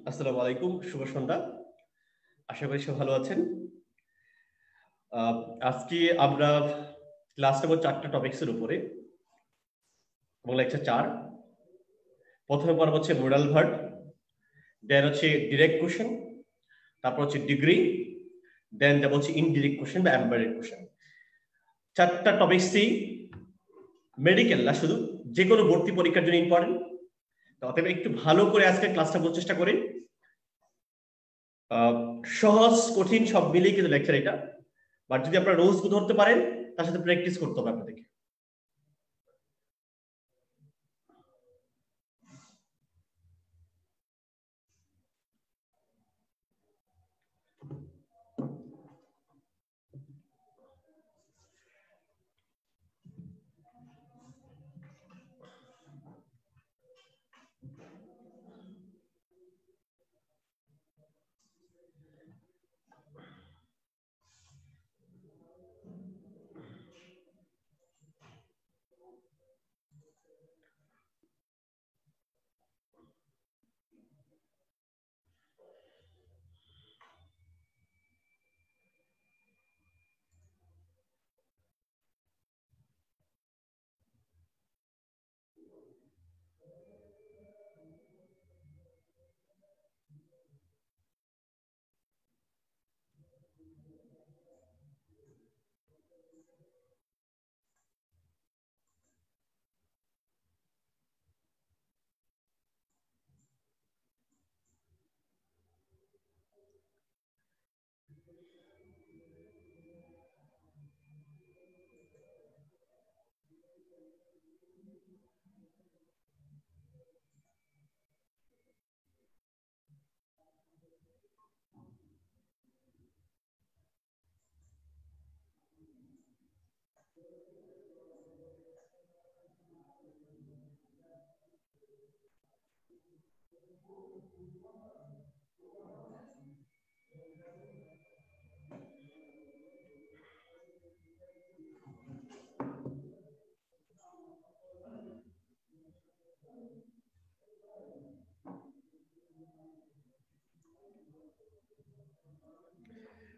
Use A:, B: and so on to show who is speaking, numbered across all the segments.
A: আসসালামু আলাইকুম, শুভ সন্ধ্যা। আশা করি সব ভালো আছেন। আজকে আমরা ক্লাস নেব 4টা টপিকসের উপরে এবং লেকচার 4। প্রথমে পড়াবো হচ্ছে মোডাল ভার্ব, দেন হচ্ছে ডিরেক্ট কোশ্চেন, তারপর হচ্ছে ডিগ্রি, দেন যাব হচ্ছে ইনডিরেক্ট কোশ্চেন বা এমবেডেড কোশ্চেন। 4টা টপিকসই মেডিকেল না, শুধু যে কোনো ভর্তি পরীক্ষার জন্য ইম্পর্টেন্ট। তো অতএব একটু ভালো করে আজকে ক্লাসটা বোঝার চেষ্টা করি। সহজ কঠিন সব মিলিয়ে কিন্তু লেকচার এটা, বাট যদি আপনারা রোজ ধরতে পারেন তার সাথে প্র্যাকটিস করতে হবে আপনাদেরকে।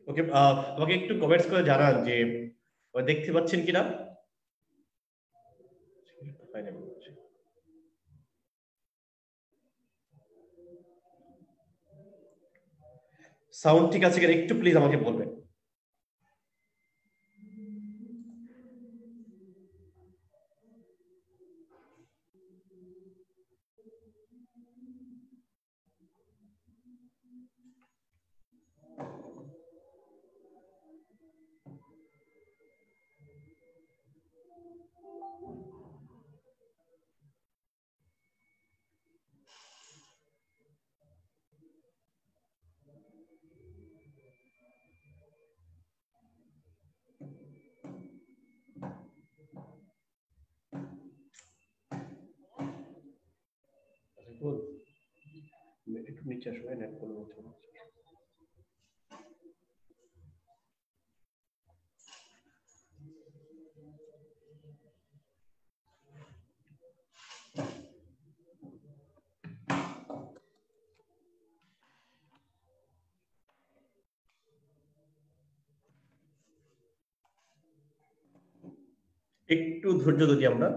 A: ওকে, আমাকে একটু কমেন্টস করে জানান যে দেখতে পাচ্ছেন কিনা। সাউন্ড ঠিক আছে কিনা একটু প্লিজ আমাকে বলবেন। একটু নিচে আসবে, নেট কোনো হচ্ছে না। একটু ধৈর্য ধরি আমরা।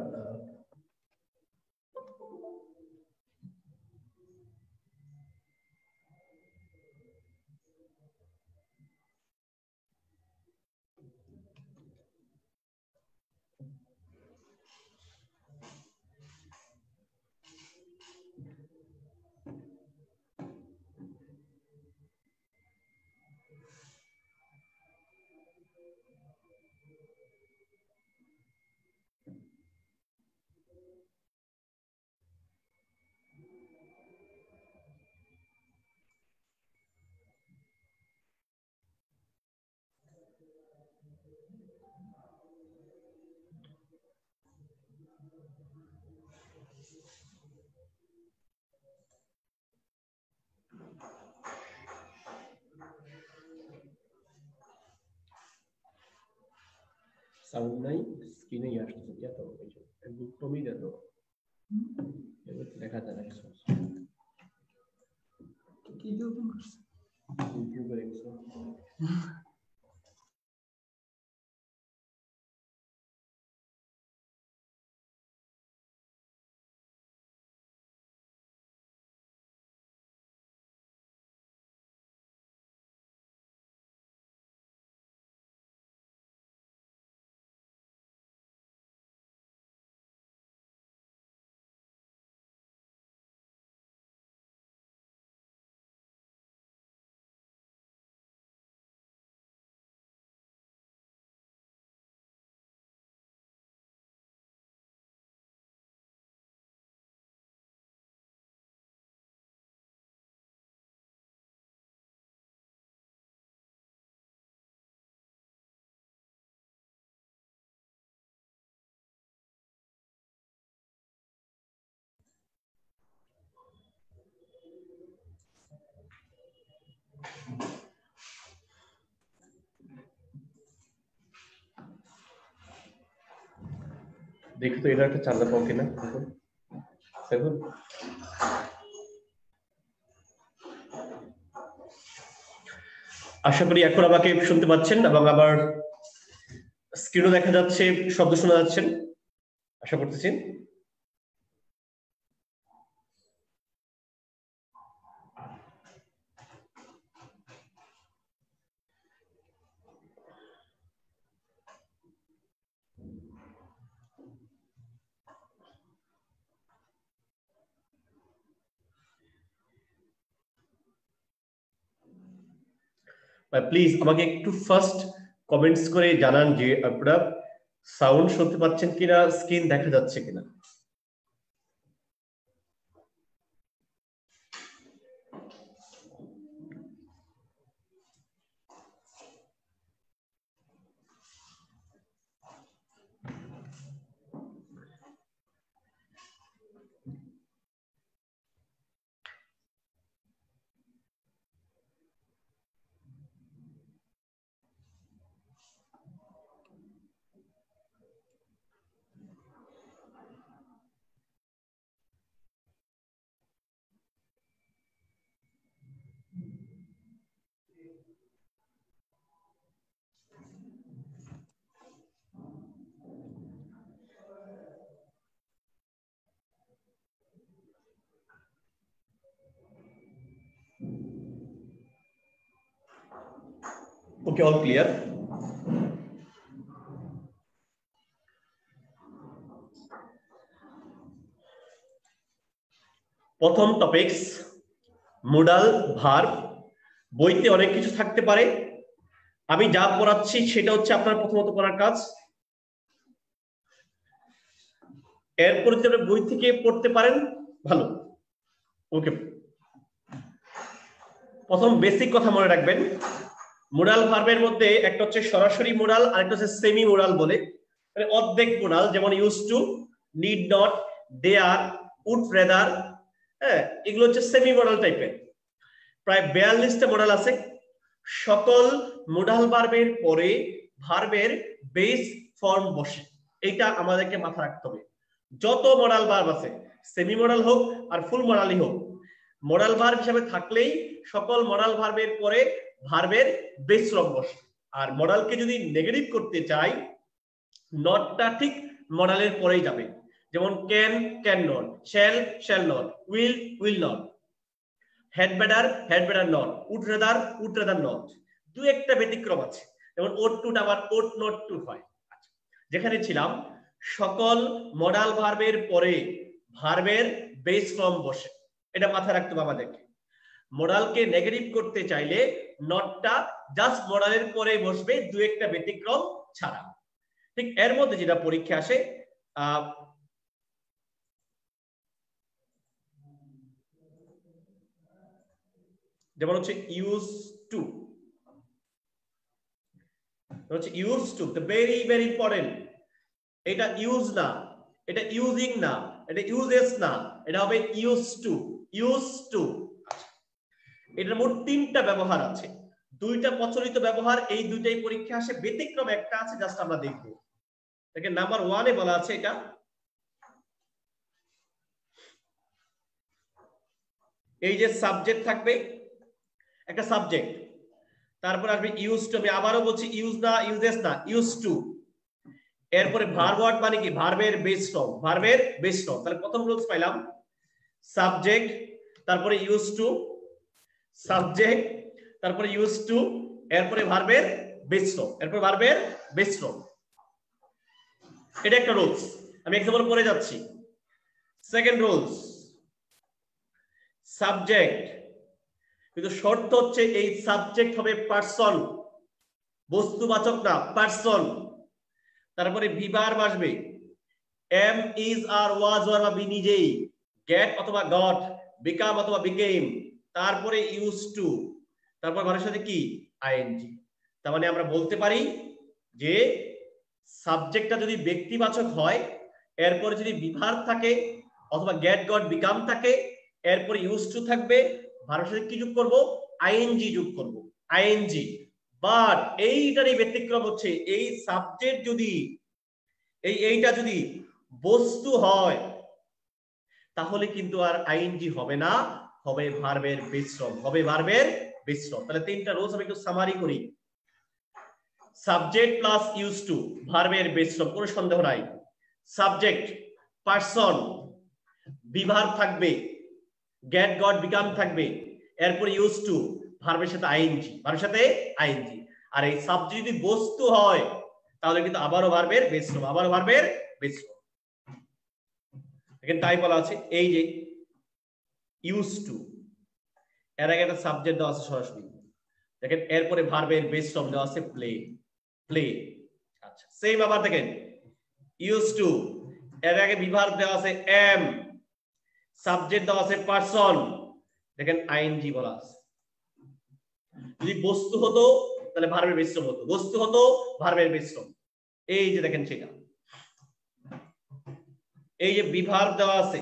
A: সাউন্ড নাই, স্ক্রিনেই আসতেছে, এত একদম কমই দেন। দেখা যায় না
B: কি দিয়ে ওপেন করছে
A: ইউটিউবে দেখছো দেখো তো এটা একটা চাঁদা পাও কিনা দেখুন আশা করি এখন আমাকে শুনতে পাচ্ছেন এবং আবার স্ক্রিনও দেখা যাচ্ছে শব্দ শোনা যাচ্ছেন আশা করতেছি প্লিজ আমাকে একটু ফার্স্ট কমেন্টস করে জানান যে আপনারা সাউন্ড শুনতে পাচ্ছেন কিনা স্ক্রিন দেখা যাচ্ছে কিনা Okay, all clear. প্রথম টপিকস মোডাল ভার্ব বইতে অনেক কিছু থাকতে পারে আমি যা পড়াচ্ছি সেটা হচ্ছে আপনার প্রথমত পড়ার কাজ এরপর যদি আপনি বই থেকে পড়তে পারেন ভালো ওকে প্রথম বেসিক কথা মনে রাখবেন মোডাল ভার্বের মধ্যে একটা হচ্ছে সরাসরি মোডাল আর একটা হচ্ছে সেমি মোডাল বলে মানে অর্ধেক মোডাল যেমন use to need not dare would rather হ্যাঁ এগুলো হচ্ছে সেমি মোডাল টাইপের প্রায় 42টা মোডাল আছে সকল মোডাল ভার্বের পরে ভার্বের বেস ফর্ম বসে এটা আমাদেরকে মাথা রাখতে হবে যত মোডাল ভার্ব আছে সেমি মোডাল হোক আর ফুল মোডালই হোক মোডাল ভার্ব হিসেবে থাকলেই সকল মোডাল ভার্বের পরে ভার্বের বেস ফর্ম বসে আর মোডালকে যদি নেগেটিভ করতে চাই নটটা ঠিক মোডালের পরেই যাবে যেমন can can not shall not will not had better not would rather not দু একটা ব্যতিক্রম আছে যেমন ought to আবার ought not to হয় আচ্ছা যেখানে ছিলাম সকল মডাল ভার্বের পরে ভার্বের বেস ফর্ম বসে এটা মাথায় রাখতে হবে আমাদেরকে মডালকে নেগেটিভ করতে চাইলে নটটা জাস্ট মডালের পরে বসবে দু একটা ব্যতিক্রম ছাড়া ঠিক এর মধ্যে যেটা পরীক্ষা আসে যেমন হচ্ছে use to the very very important এটা ইউজ না এটা ইউজিং না এটা ইউজেস না এটা হবে ইউজ টু এটার মোট তিনটা ব্যবহার আছে দুইটা প্রচলিত ব্যবহার এই দুইটাই পরীক্ষা আসে ব্যতিক্রম একটা আছে জাস্ট আমরা দেখব দেখেন নাম্বার 1 এ বলা আছে এটা এই যে সাবজেক্ট থাকবে, একটা সাবজেক্ট, তারপর আসবে ইউজ টু, আমি আবারও বলছি ইউজ না ইউজেস না, ইউজ টু, এরপরে ভার্ব ওয়ার্ড মানে কি ভার্বের বেস ফর্ম, ভার্বের বেস ফর্ম। তাহলে প্রথম রুলস পাইলাম সাবজেক্ট, তারপরে ইউজ টু, সাবজেক্ট, তারপরে ইউজ টু, এরপরে ভার্বের বেস ফর্ম, এরপর ভার্বের বেস ফর্ম। এটা একটা রুলস, আমি এক্সাম্পল পড়ে যাচ্ছি। সেকেন্ড রুলস, সাবজেক্ট, কিন্তু শর্ত হচ্ছে এই সাবজেক্ট হবে পারসন, বস্তুবাচক না, পারসন। তারপরে ভিভার্ব আসবে, am, is, are, was, were বা বি নিজেই, গেট অথবা গট, বিকাম অথবা বিকেম, তারপরে ইউজ টু, তারপর ভার্বের সাথে কি আইএনজি। তার মানে আমরা বলতে পারি যে সাবজেক্টটা যদি ব্যক্তিবাচক হয়, এরপরে যদি ভিভার্ব থাকে অথবা গেট, গট, বিকাম থাকে, এরপরে ইউজ টু থাকবে, ভার্বের সাথে কি যোগ করব, আইএনজি যোগ করব, আইএনজি। বাট এইটারই ব্যতিক্রম হচ্ছে এই সাবজেক্ট যদি এইটা যদি বস্তু হয় তাহলে কিন্তু আর আইএনজি হবে না, হবে ভার্বের বেস ফর্ম, হবে ভার্বের বেস ফর্ম। তাহলে তিনটা রুলস আমি একটু সামারি করি। সাবজেক্ট প্লাস ইউজ টু, ভার্বের বেস ফর্ম, কোনো সন্দেহ নাই। সাবজেক্ট পারসন, ভিভার্ব থাকবে, গেট, গট, বিকাম থাকবে, এরপর ইউজ টু, ভার্বের সাথে আইএনজি, ভার্বের সাথে আইএনজি। আর এই সাবজেক্ট যদি বস্তু হয় তাহলে কিন্তু আবারও ভার্বের বেস ফর্ম, আবারও ভার্বের বেস ফর্ম। এখানে তাই বলা আছে এই যে ইউজ টু, এর আগে একটা সাবজেক্ট দেওয়া আছে সরাসরি, দেখেন এরপরে ভার্বের বেস ফর্ম দেওয়া আছে প্লে, প্লে। আচ্ছা সেম আবার দেখেন ইউজ টু, এর আগে ভিভার্ব দেওয়া আছে এম, সাবজেক্ট দেওয়া আছে পারসন, দেখেন আইএনজি বলা আছে। যদি বস্তু হতো তাহলে ভার্বের বেস ফর্ম হতো, বস্তু হতো ভার্বের বেস ফর্ম। এই যে দেখেন সেটা, এই যে ভিভার্ব দেওয়া আছে,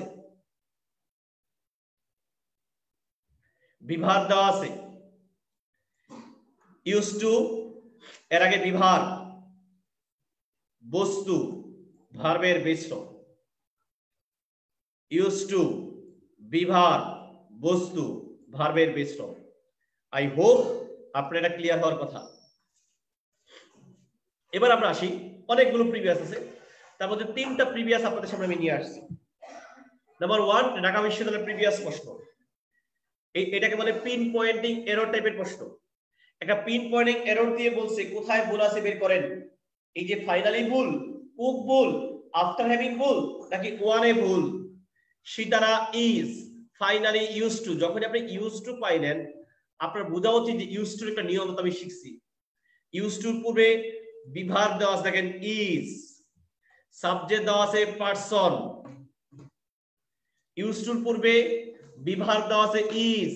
A: ভিভার্ব দেওয়া আছে, ইউজ টু, এর আগে ভিভার্ব, বস্তু, ভার্বের বেস ফর্ম, ইউজ টু, ভিভার্ব, বস্তু, ভার্বের বেস ফর্ম। আই হোপ আপনার এটা ক্লিয়ার হওয়ার কথা। এবার আমরা আসি, অনেকগুলো প্রিভিয়াস আছে, তার মধ্যে তিনটা প্রিভিয়াস আপনাদের সামনে আমি নিয়ে আসছি। নাম্বার 1, ঢাকা বিশ্ববিদ্যালয়ের প্রিভিয়াস প্রশ্ন, এটাকে বলে পিন পয়েন্টিং এরর টাইপের প্রশ্ন। একটা পিন পয়েন্টিং এরর দিয়ে বলছে কোথায় ভুল আছে বের করেন। এই যে ফাইনালি ভুল, কুক ভুল, আফটার হ্যাভিং ভুল, নাকি ওয়ানে ভুল। Sitara is, finally use to. যখন আপনি ইউজ টু পাইলেন আপনার বোঝা উচিত যে ইউজ টুর একটা নিয়ম আমি শিখছি। ইউজ টুর পূর্বে ভিভার্ব দেওয়া আছে, দেখেন ইজ, সাবজেক্ট দেওয়া আছে পারসন, ইউজ টুর পূর্বে ভিভার্ব দেওয়া আছে ইজ,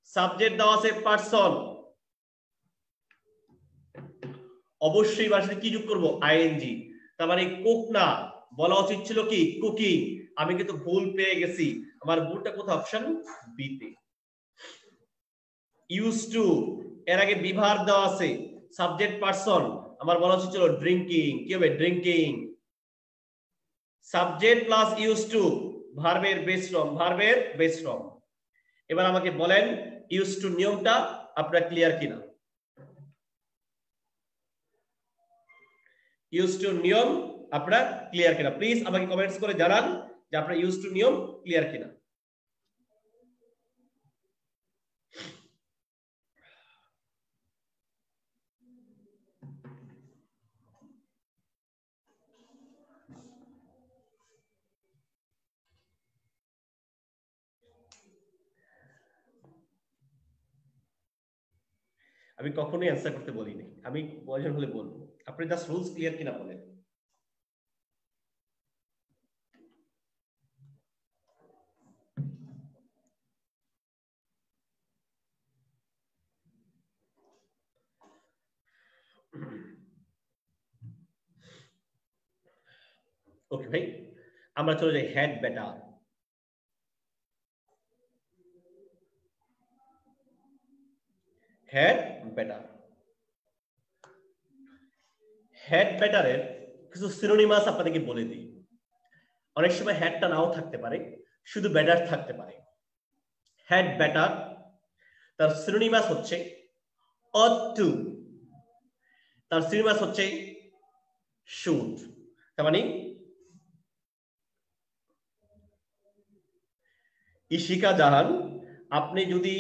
A: সাবজেক্ট দেওয়া আছে পারসন, অবশ্যই ভার্বে কি যোগ করব, আইএনজি। তার মানে কুক না, বলা উচিত ছিল কি কুকিং। আমি কিন্তু ভুল পেয়ে গেছি, আমার ভুলটা কোথায়, অপশন বি তে। ইউজ টু, এর আগে ভিভার্ব দেওয়া আছে, সাবজেক্ট পারসন, আমার বলা উচিত ছিল ড্রিঙ্কিং, কি হবে drinking. Subject plus use to, ভার্বের বেস ফর্ম, ভার্বের বেস ফর্ম। এবার আমাকে বলেন ইউজ টু নিয়মটা আপনারা ক্লিয়ার কিনা। ইউজ টু নিয়ম আপনারা ক্লিয়ার কিনা, প্লিজ আমাকে কমেন্টস করে জানান যে আপনারা ইউজ টু নিয়ম ক্লিয়ার কিনা। আমি কখনোই অ্যান্সার করতে বলিনি, আমি প্রয়োজন হলে বলবো, আপনি জাস্ট রুলস ক্লিয়ার কিনা বলেন। ওকে ভাই, আমরা চলে যাই had better. Had better, had বেটারের কিছু সিনোনিমাস আপনাদেরকে বলে দিই। অনেক সময় হ্যাডটা নাও থাকতে পারে, শুধু বেটার থাকতে পারে। হ্যাড বেটার, তার সিনোনিমাস হচ্ছে ought to, তার সিনোনিমাস হচ্ছে should। তার মানে ইশিকা জাহান, আপনি যদি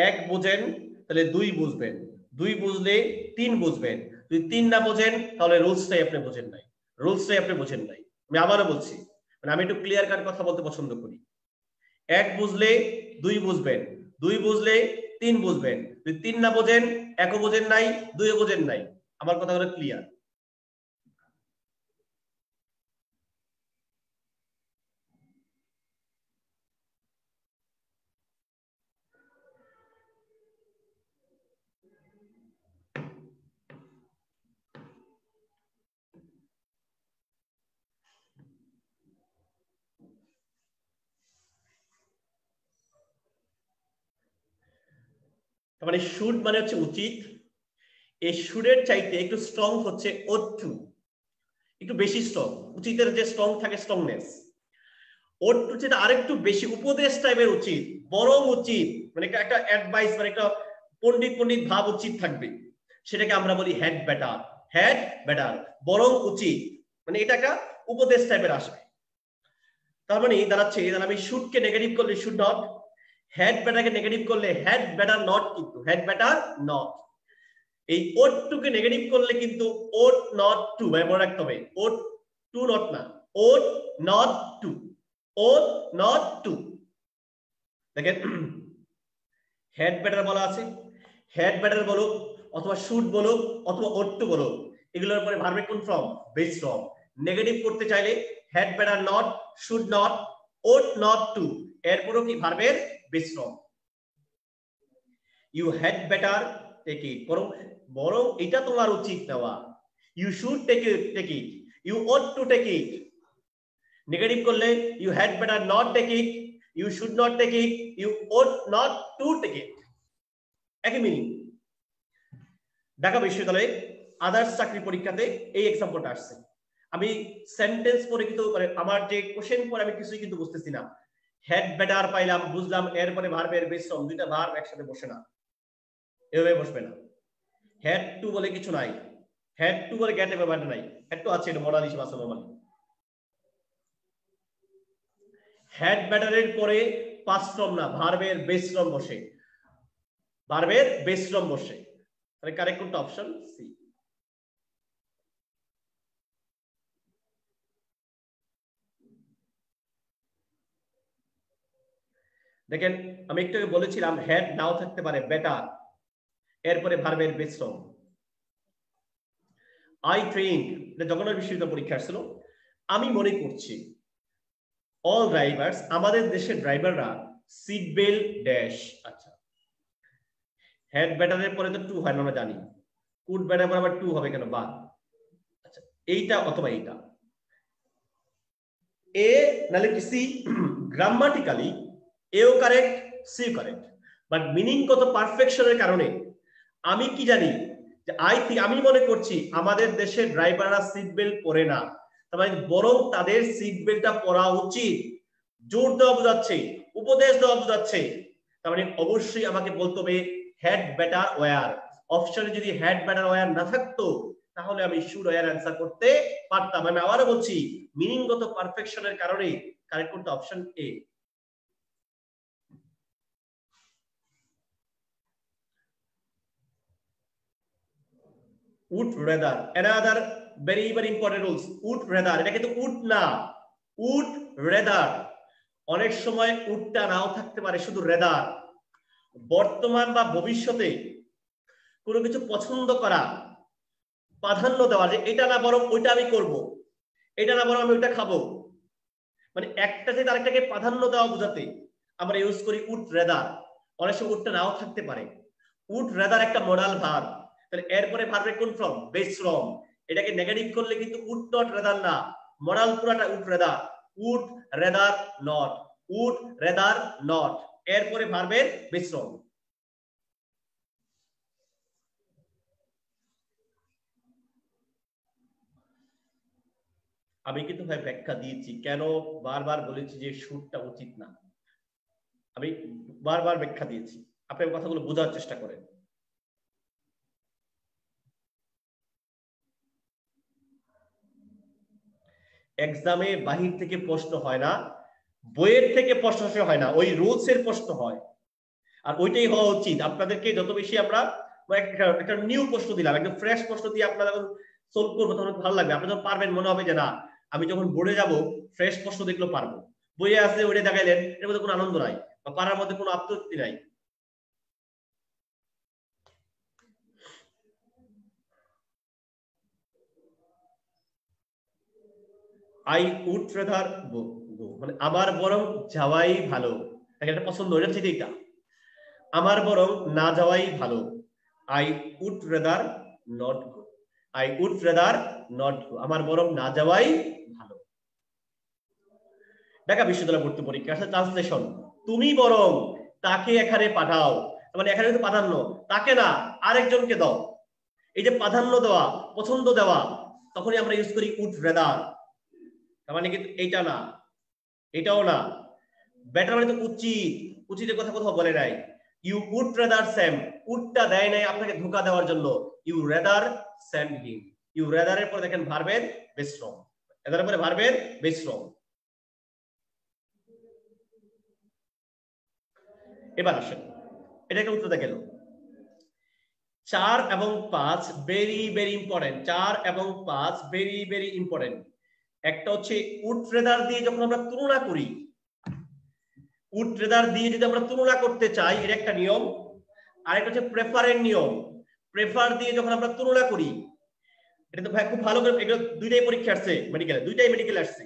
A: এক বোঝেন তাহলে দুই বুঝবেন, দুই বুঝলে তিন বুঝবেন, যদি তিন না বোঝেন তাহলে রুলসটাই আপনি বোঝেন নাই, রুলসটাই আপনি বোঝেন নাই। আমি আবারও বলছি, মানে আমি একটু ক্লিয়ার কাট কথা বলতে পছন্দ করি। এক বুঝলে দুই বুঝবেন, দুই বুঝলে তিন বুঝবেন, যদি তিন না বোঝেন একও বোঝেন নাই, দুইও বোঝেন নাই। আমার কথা হলো ক্লিয়ার। মানে শুড মানে হচ্ছে উচিত, এই শুডের চাইতে একটু স্ট্রং হচ্ছে ought to, একটু বেশি স্ট্রং। উচিতের যে স্ট্রং থাকে স্ট্রংনেস, ought to যেটা আরেকটু বেশি উপদেশ টাইপের উচিত, বরং উচিত, মানে একটা অ্যাডভাইস, মানে একটা পণ্ডিত পণ্ডিত ভাব উচিত থাকবে, সেটাকে আমরা বলি হ্যাড বেটার। হ্যাড বেটার বরং উচিত, মানে এটা একটা উপদেশ টাইপের আসবে। তার মানে দাঁড়াচ্ছে, আমি শুডকে নেগেটিভ করলে শুড নট, হ্যাড বেটারকে নেগেটিভ করলে হ্যাড বেটার নট, কিন্তু হ্যাড বেটার নট। এই ought to কে নেগেটিভ করলে কিন্তু ought not to, মনে রাখতে হবে, ought to not না, ought not to, ought not to। দেখেন হেড বেটার বলা আছে, হেড বেটার বলো অথবা শুড বলো অথবা ought to বলো, এগুলোর উপরে ভার্বের কোন ফর্ম? Base form. নেগেটিভ করতে চাইলে had better not, should not, ought not to, এরপরও কি ভার্বের base form. You had better take it, বরং বরং এটা তোমার উচিত নেওয়া। You should take it, you ought to take it. Negative করলে you had better not take it, you should not take it, you ought not to take it, একই meaning. Dhaka বিশ্ববিদ্যালয়ে others চাকরি পরীক্ষাতে এই এক্সাম্পলটা আসছে। আমি সেন্টেন্স পড়ে কিন্তু আমার যে কোশ্চেন পড়ে আমি কিছুই কিন্তু বুঝতেছি না। হেড বেটার পাইলাম, বুঝলাম, এরপরে ভার্বের বেস ফর্ম, দুইটা ভার্ব একসাথে বসে না, এভাবে বসবে না। হেড টু বলে কিছু নাই, হেড টু বলে গেট এভাবে নাই, হেড টু আছে, এটা মডাল হিসেবে আছে নরমালি। হেড বেটারের পরে পাস্ট ফর্ম না, ভার্বের বেস ফর্ম বসে, ভার্বের বেস ফর্ম বসে। তাহলে কারেক্ট কোনটা? Option C. দেখেন আমি একটু আগে বলেছিলাম হেড নাও থাকতে পারে, বেটার এরপরে ভার্বের বেস ফর্ম। আই থিংক, এটা জগন্নাথ বিশ্ববিদ্যালয় পরীক্ষা আসছিল, আমি মনে করছি অল ড্রাইভার্স, আমাদের দেশের ড্রাইভাররা সিট বেল্ট ড্যাশ। আচ্ছা, হেড বেটারের পরে তো টু হয় না, আমরা জানি। কুড বেটার পর আবার টু হবে কেন? বা আচ্ছা, এইটা অথবা এইটা, এ নালে কি সি। গ্রামাটিক্যালি এও কারেক্ট, সি কারেক্ট, বাট মিনিংগত পারফেকশনের কারণে আমি কি জানি যে আমি মনে করছি আমাদের দেশের ড্রাইভাররা সিট বেল্ট পরে না, তার মানে বরং তাদের সিট বেল্টটা পরা উচিত, জোর দেওয়া বোঝাচ্ছে, উপদেশ দেওয়া বোঝাচ্ছে। তার মানে অবশ্যই আমাকে বলতে হবে হ্যাড বেটার ওয়্যার। অপশনে যদি হ্যাড বেটার ওয়্যার না থাকতো তাহলে আমি শুড ওয়্যার অ্যান্সার করতে পারতাম। আমি আবারও বলছি, মিনিংগত পারফেকশনের কারণে কারেক্ট কোনটা? Option A. would rather, another very very important rules, would rather, এটা কিন্তু would না, would rather। অনেক সময় উডটা নাও থাকতে পারে, শুধু রেদার। বর্তমান বা ভবিষ্যতে কোনো কিছু পছন্দ করা, প্রাধান্য দেওয়া, যে এটা না বরং ওইটা আমি করব, এটা না বরং আমি ওইটা খাবো, মানে একটা যে আরেকটাকে প্রাধান্য দেওয়া বোঝাতে আমরা ইউজ করি উড রেদার। অনেক সময় উডটা নাও থাকতে পারে। উড রেদার একটা মডাল ভার্ব, তাহলে এরপরে ভার্বের কোন ফর্ম? Base form. এটাকে নেগেটিভ করলে কিন্তু উড নট রেদার না, মডাল পুরাটা would rather, would rather not, would rather not, এরপরে ভার্বের বেস ফর্ম। আমি কিন্তু ভাই ব্যাখ্যা দিয়েছি কেন বারবার বলেছি যে শুটটা উচিত না। আমি বারবার ব্যাখ্যা দিয়েছি, আপনি কথাগুলো বোঝার চেষ্টা করেন। এক্সামে বাহির থেকে প্রশ্ন হয় না, বইয়ের থেকে প্রশ্ন হয় না, ওই রুলস এর প্রশ্ন হয়। আর ওইটাই হওয়া উচিত। আপনাদেরকে যত বেশি আমরা একটা নিউ প্রশ্ন দিলাম, একদম ফ্রেশ প্রশ্ন দিয়ে আপনারা যখন সলভ করবো তখন ভালো লাগবে, আপনি যখন পারবেন মনে হবে যে না আমি যখন বোর্ডে যাব ফ্রেশ প্রশ্ন দেখলেও পারবো। বইয়ে আছে ওইটা দেখাইলেন, এর মধ্যে কোনো আনন্দ নাই বা পারার মধ্যে কোনো আত্মতৃপ্তি নাই। আই উড রাদার গো, মানে আমার বরং যাওয়াই ভালো। এটা পছন্দ, এটা ঠিক, এটা আমার বরং না যাওয়াই ভালো। I would rather not go, I would rather not go, আমার বরং না যাওয়াই ভালো। ঢাকা বিশ্ববিদ্যালয় ভর্তি পরীক্ষা আসলে ট্রান্সলেশন, তুমি বরং তাকে এখানে পাঠাও, মানে এখানে কিন্তু প্রাধান্য তাকে না আরেকজনকে দাও। এই যে প্রাধান্য দেওয়া, পছন্দ দেওয়া, তখনই আমরা ইউজ করি উড রাদার। তার মানে কিন্তু এইটা না, এটাও না। বেটার মানে তো উচিত, উচিতের কথা কোথাও বলে নাই। ইউ উড রাদার সেম, উডটা দেয় নাই আপনাকে ধোকা দেওয়ার জন্য, you rather send him. You rather এর পরে দেখেন ভার্বের বেস ফর্ম, রাদার পরে ভার্বের বেস ফর্ম। এবার আসেন, এটা একটা উত্তর দেখেন 4 এবং 5 ভেরি ভেরি ইম্পর্টেন্ট। 4 এবং 5 ভেরি ভেরি ইম্পর্টেন্ট। একটা হচ্ছে উড রাদার দিয়ে যখন আমরা তুলনা করি, উড রাদার দিয়ে যদি আমরা তুলনা করতে চাই এর একটা নিয়ম, আর একটা হচ্ছে প্রেফারের নিয়ম। প্রেফার দিয়ে যখন আমরা তুলনা করি, এটা তো ভাই খুব ভালো করে, এগুলো দুইটাই পরীক্ষা আসছে মেডিকেলে, দুইটাই মেডিকেলে আসছে।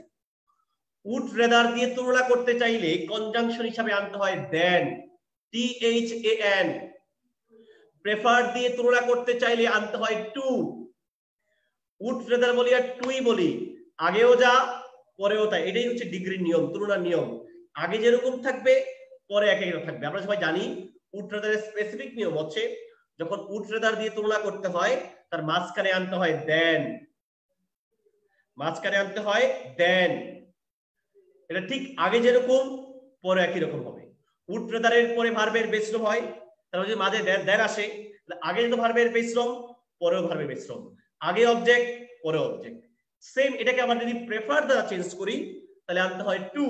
A: উড রাদার দিয়ে তুলনা করতে চাইলে কনজাংশন হিসাবে আনতে হয় দেন, THAN। প্রেফার দিয়ে তুলনা করতে চাইলে আনতে হয় টু। উড রাদার বলি আর টুই বলি, আগেও যা পরেও তাই। এটাই হচ্ছে ডিগ্রির নিয়ম, তুলনার নিয়ম। আগে যেরকম থাকবে পরে একই রকম থাকবে। আমরা সবাই জানি উড রাদারের স্পেসিফিক নিয়ম হচ্ছে যখন উড রাদার দিয়ে তুলনা করতে হয় তার মাঝখানে আনতে হয় দেন, মাঝখানে আনতে হয় দেন। এটা ঠিক আগে যেরকম পরে একই রকম হবে। উড রাদারের পরে ভার্বের বেস ফর্ম হয়, তাহলে যদি মাঝে দেন আসে, আগে যদি ভার্বের বেস ফর্ম পরেও ভার্বের বেস ফর্ম, আগে অবজেক্ট পরে অবজেক্ট। সেম এটাকে আমরা যদি প্রেফার দ্বারা চেঞ্জ করি তাহলে আনতে হয় টু।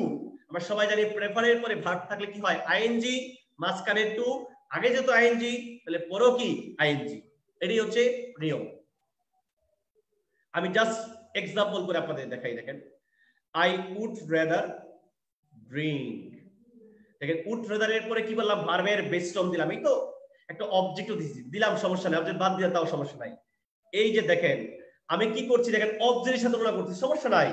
A: আমরা সবাই জানি প্রেফারের পরে ভার্ব থাকলে কি হয়, আইএনজি, মাঝখানে টু, আগে যেহেতু আইএনজি তাহলে পরেও কি আইএনজি। এটাই হচ্ছে নিয়ম। আমি জাস্ট এক্সাম্পল করে আপনাদের দেখাই। দেখেন I would rather drink, দেখেন উড রাদার এর পরে কি বললাম, ভার্বের বেস ফর্ম দিলাম, এই তো একটা অবজেক্টও দিলাম, সমস্যা নাই, অবজেক্ট বাদ দিলে তাও সমস্যা নাই। এই যে দেখেন আমি কি করছি, দেখেন অবজেক্টের সাথে তুলনা করছি, সমস্যা নাই।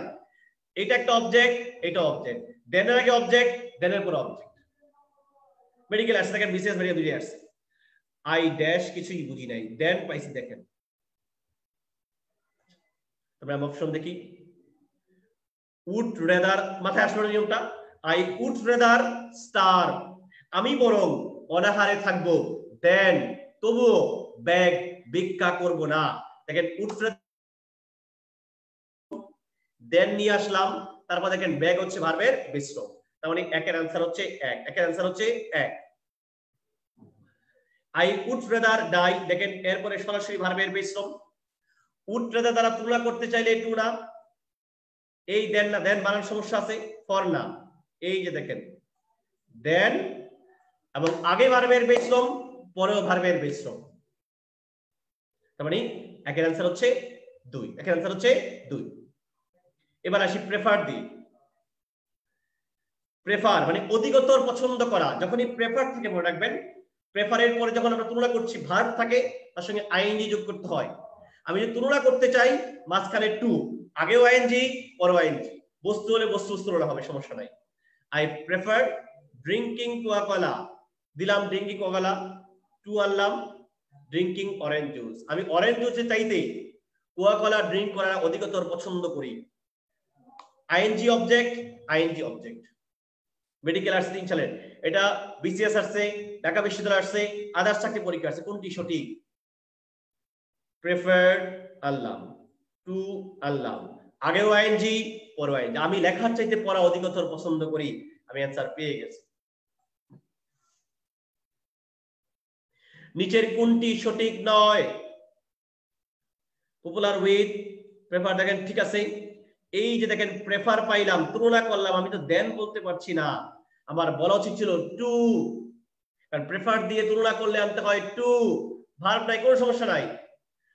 A: এটা একটা অবজেক্ট, এটা অবজেক্ট, দেনের আগে অবজেক্ট, দেনের পরে অবজেক্ট। মেডিকেল আসছে, দেখেন বিসিএস মেডিকেল দুইটাই আসছে। আই ড্যাশ কিছুই বুঝি নাই, দেন পাইছি। দেখেন তবে আমি অপশন দেখি, উড রাদার, মাথায় আসলো নিয়মটা, আই উড রাদার স্টার, আমি বরং অনাহারে থাকবো, দেন তবুও ব্যাগ ভিক্ষা করব না। দেখেন উড দেন নিয়ে আসলাম, তারপর দেখেন ব্যাগ হচ্ছে ভার্বের বেস ফর্ম, তার মানে একের आंसर হচ্ছে এক, একের आंसर হচ্ছে এক। আই উড রাদার ডাই, দেখেন এরপরে সরাসরি ভার্বের বেস ফর্ম। উড রাদার দ্বারা তুলনা করতে চাইলে টু না, এই দেন না, দেন বানান সমস্যা আছে, ফর না। এই যে দেখেন দেন এবং আগে ভার্বের বেস ফর্ম পরেও ভার্বের বেস ফর্ম, তার মানে একের आंसर হচ্ছে 2, একের आंसर হচ্ছে 2। এবার আসি প্রেফার দিয়ে। প্রেফার মানে অধিকতর পছন্দ করা। যখনই প্রেফার থেকে মনে রাখবেন, প্রেফারের পরে যখন আমরা তুলনা করছি ভার্ব থাকে তার সঙ্গে আইএনজি যোগ করতে হয়। আমি যদি তুলনা করতে চাই মাঝখানে টু, আগেও আইএনজি পরেও আইএনজি, বস্তু হলে বস্তু তুলনা হবে, সমস্যা নাই। আই প্রেফার ড্রিঙ্কিং কোকা-কোলা, দিলাম ড্রিঙ্কিং কোকা-কোলা, টু আনলাম ড্রিঙ্কিং অরেঞ্জ জুস, আমি অরেঞ্জ জুসের চাইতে কোকা-কোলা ড্রিঙ্ক করা অধিকতর পছন্দ করি। ING object, ING object. Medical arts 3 সালের এটা, বিসিএস আসছে, ঢাকা বিশ্ববিদ্যালয় আসছে, আদার্স চাকরি পরীক্ষা আসছে, কোনটি সঠিক? প্রেফার্ড আনলাম, টু আনলাম, আগেও আইএনজি পরেও আইএনজি, আমি লেখার চাইতে পড়া অধিকতর পছন্দ করি, আমি অ্যানসার পেয়ে গেছি। নিচের কোনটি সঠিক নয়? পপুলার উইথ প্রেফার, দেখেন ঠিক আছে। এই যে দেখেন প্রেফার পাইলাম, তুলনা করলাম, আমি তো দেন বলতে পারছি না, আমার বলা উচিত ছিল টু, কারণ প্রেফার দিয়ে তুলনা করলে আনতে হয় টু, ভার্ব নাই, কোনো সমস্যা নাই।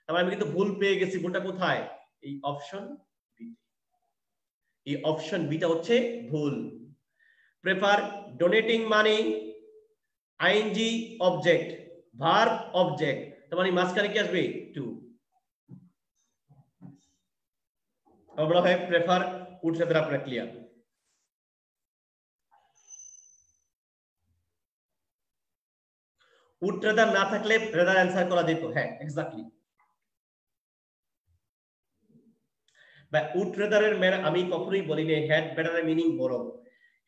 A: তারপর আমি কিন্তু ভুল পেয়ে গেছি। ভুলটা কোথায়? এই অপশন বি। এই অপশন বিটা হচ্ছে ভুল। প্রেফার ডোনেটিং মানি, আইএনজি অবজেক্ট, ভার্ব অবজেক্ট, তার মানে মাঝখানে কি আসবে? টু। আমরা হয় প্রেফার উঠছে, তারা আপনারা ক্লিয়ার। উড রেদার না থাকলে রেদার অ্যান্সার করা যেত। হ্যাঁ এক্স্যাক্টলি। বা উড রেদারের আমি কখনোই বলিনি হ্যাড বেটারের মিনিং বরং।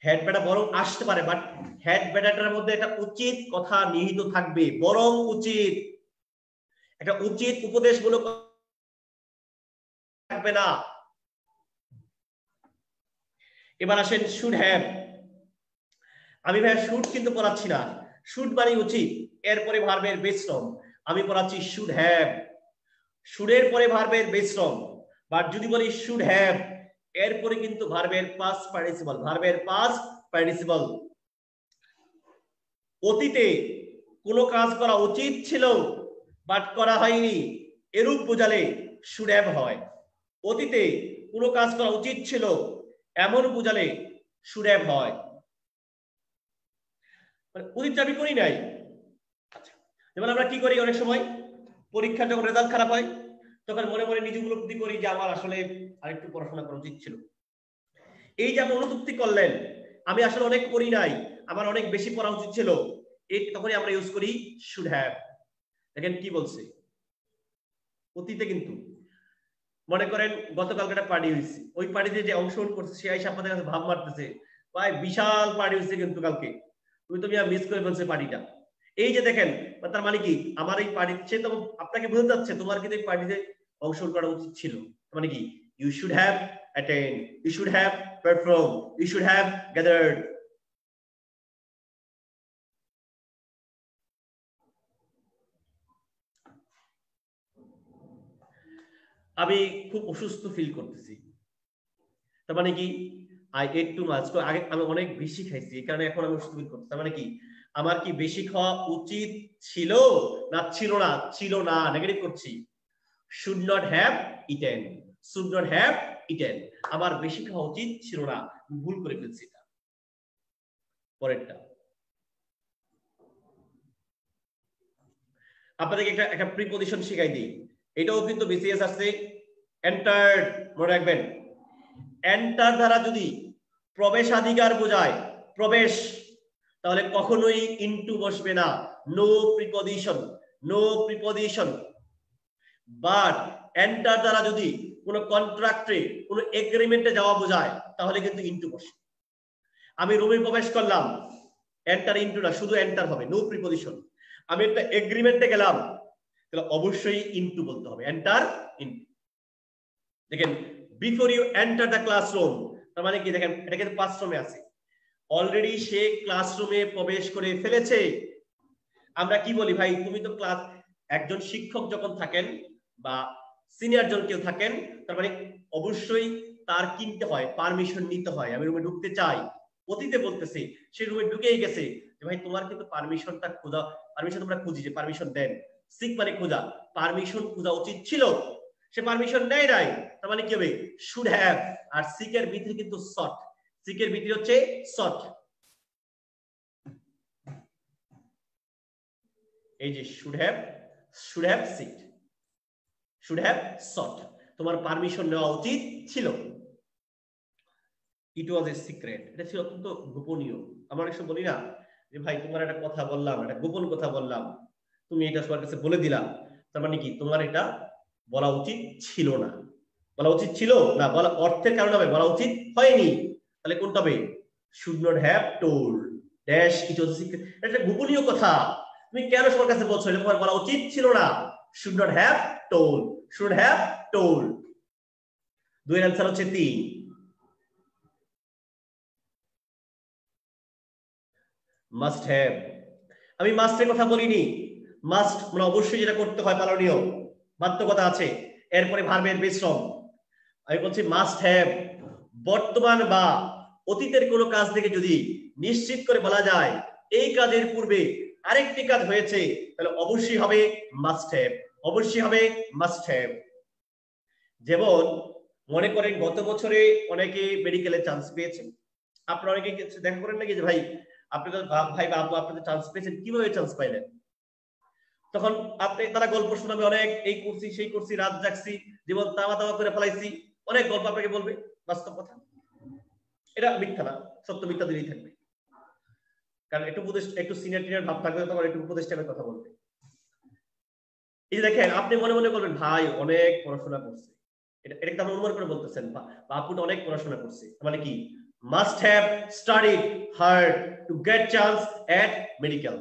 A: হ্যাড বেটার বরং আসতে পারে, বাট হ্যাড বেটারটার মধ্যে একটা উচিত কথা নিহিত থাকবে। বরং উচিত, একটা উচিত উপদেশমূলক থাকবে না। এবার আসেন শুড হ্যাভ। আমি ভাই শুড কিন্তু পড়াচ্ছি না, শুড মানে উচিত, এরপরে ভার্বের বেস ফর্ম। আমি পড়াচ্ছি শুড হ্যাভ, শুডের পরে ভার্বের বেস ফর্ম। বাট যদি বলি শুড হ্যাভ, এরপরে কিন্তু ভার্বের পাস্ট পার্টিসিপল, ভার্বের পাস্ট পার্টিসিপল। অতীতে কোনো কাজ করা উচিত ছিল বাট করা হয়নি, এরূপ বোঝালে শুড হ্যাভ হয়। অতীতে কোনো কাজ করা উচিত ছিল এমন বোঝালে শুড হ্যাভ হয়। মানে অতীত আমি করি নাই। আচ্ছা, যেমন আমরা কি করি অনেক সময় পরীক্ষার যখন রেজাল্ট খারাপ হয় তখন মনে মনে নিজে উপলব্ধি করি যে আমার আসলে আরেকটু পড়াশোনা করা উচিত ছিল। এই যে আপনি অনুভূতি করলেন আমি আসলে অনেক করি নাই, আমার অনেক বেশি পড়া উচিত ছিল, এই তখনই আমরা ইউজ করি শুড হ্যাভ। দেখেন কি বলছে অতীতে। কিন্তু মনে করেন গতকাল একটা পার্টি হয়েছে, ওই পার্টিতে যে অংশগ্রহণ করছে সে আইসা আপনাদের কাছে ভাব মারতেছে, ভাই বিশাল পার্টি হয়েছে কিন্তু কালকে, তুমি মিস করে ফেলছে পার্টিটা। এই যে দেখেন, তার মানে কি আমার এই পার্টিতে, সে তো আপনাকে বোঝা যাচ্ছে তোমার কিন্তু এই পার্টিতে অংশগ্রহণ করা উচিত ছিল। মানে কি you should have attend, you should have perform, you should have gathered. আমি খুব অসুস্থ ফিল করতেছি, তার মানে কি আই এট টু মাচ, আগে আমি অনেক বেশি খাইছি এই কারণে এখন আমি অসুস্থ ফিল করতেছি। তার মানে কি আমার কি বেশি খাওয়া উচিত ছিল না ছিল না? ছিল না, নেগেটিভ করছি। Should not have eaten, should not have eaten, আমার বেশি খাওয়া উচিত ছিল না, ভুল করে ফেলছি। এটা পরেরটা আপনাদেরকে একটা প্রিপজিশন শিখাই দিই, এটাও কিন্তু বিসিএস আসছে। এন্টার্ড, মনে রাখবেন এন্টার দ্বারা যদি প্রবেশাধিকার বোঝায়, প্রবেশ, তাহলে কখনোই ইনটু বসবে না, no preposition, no preposition. But enter দ্বারা যদি কোনো কন্ট্রাক্টে কোনো এগ্রিমেন্টে যাওয়া বোঝায় তাহলে কিন্তু ইনটু বসে। আমি রুমে প্রবেশ করলাম, এন্টার ইনটু না, শুধু এন্টার হবে, নো প্রিপজিশন। আমি একটা এগ্রিমেন্টে গেলাম তাহলে অবশ্যই ইনটু বলতে হবে, এন্টার ইনটু। দেখেন before you enter the classroom, তার মানে কি দেখেন এটা কিন্তু পাস্ট ফর্মে আছে, অলরেডি সে ক্লাসরুমে প্রবেশ করে ফেলেছে। আমরা কি বলি ভাই, তুমি তো ক্লাস, একজন শিক্ষক যখন থাকেন বা সিনিয়র জন কেউ থাকেন, তার মানে অবশ্যই তার কিনতে হয়, পারমিশন নিতে হয়। আমি রুমে ঢুকতে চাই, অতীতে বলতেছি, সে রুমে ঢুকেই গেছে যে ভাই তোমার কিন্তু পারমিশনটা খোঁজা, পারমিশন তোমরা খুঁজি যে পারমিশন দেন, সিক মানে খোঁজা, পারমিশন খোঁজা উচিত ছিল, সে পারমিশন নেয় নাই, তার মানে কি হবে শুড হ্যাভ। আর সিকের ভিতরে কিন্তু সট, সিকের ভিতরে হচ্ছে সট। এই যে should have, should have sit, should have sat, তোমার পারমিশন নেওয়া উচিত ছিল। ইট ওয়াজ এ সিক্রেট, এটা ছিল অত্যন্ত গোপনীয়। আমরা অনেক সময় বলি না যে ভাই তোমার একটা কথা বললাম, একটা গোপন কথা বললাম, তুমি এটা সবার কাছে বলে দিলাম, তার মানে কি তোমার এটা বলা উচিত ছিল না। বলা উচিত ছিল না, বলা অর্থের কারণে হবে, বলা উচিত হয়নি, তাহলে কোনটা হবে should not have told dash it was a secret. এটা একটা গোপনীয় কথা, তুমি কেন সবার কাছে বলছো, এটা তোমার বলা উচিত ছিল না, should not have told, should have told. দুইয়ের অ্যান্সার হচ্ছে 3। মাস্ট হ্যাভ, আমি মাস্টের কথা বলিনি, মাস্ট মানে অবশ্যই যেটা করতে হয় পালনীয়, বাধ্যকতা আছে। এরপরে ভার্বের বিশ্রম, আমি বলছি মাস্ট হ্যাভ, বর্তমান বা অতীতের কোনো কাজ থেকে যদি নিশ্চিত করে বলা যায় এই কাজের পূর্বে আরেকটি কাজ হয়েছে, তাহলে অবশ্যই হবে মাস্ট হ্যাভ, অবশ্যই হবে মাস্ট হ্যাভ। যেমন মনে করেন গত বছরে অনেকে মেডিকেলে চান্স পেয়েছেন, আপনারা অনেকে দেখা করেন নাকি যে ভাই আপনাদের ভাই বা আপু আপনাদের চান্স পেয়েছেন, কিভাবে চান্স পাইলেন? তখন আপনি তারা গল্প শোনাবে অনেক, এই করছি সেই করছি, রাত জাগছি, জীবন তামা তামা করে ফেলাইছি, অনেক গল্প আপনাকে বলবে। বাস্তব কথা, এটা মিথ্যা না, সত্য মিথ্যা দিয়েই থাকবে, কারণ একটু উপদেশ একটু সিনিয়র টিনিয়র ভাব থাকবে, তখন একটু উপদেশ টাইপের কথা বলবে। এই যে দেখেন আপনি মনে মনে বলবেন ভাই অনেক পড়াশোনা করছে, এটা এটা আপনি অনুমান করে বলতেছেন, বা আপুটা অনেক পড়াশোনা করছে, মানে কি must have studied hard to get chance at medical,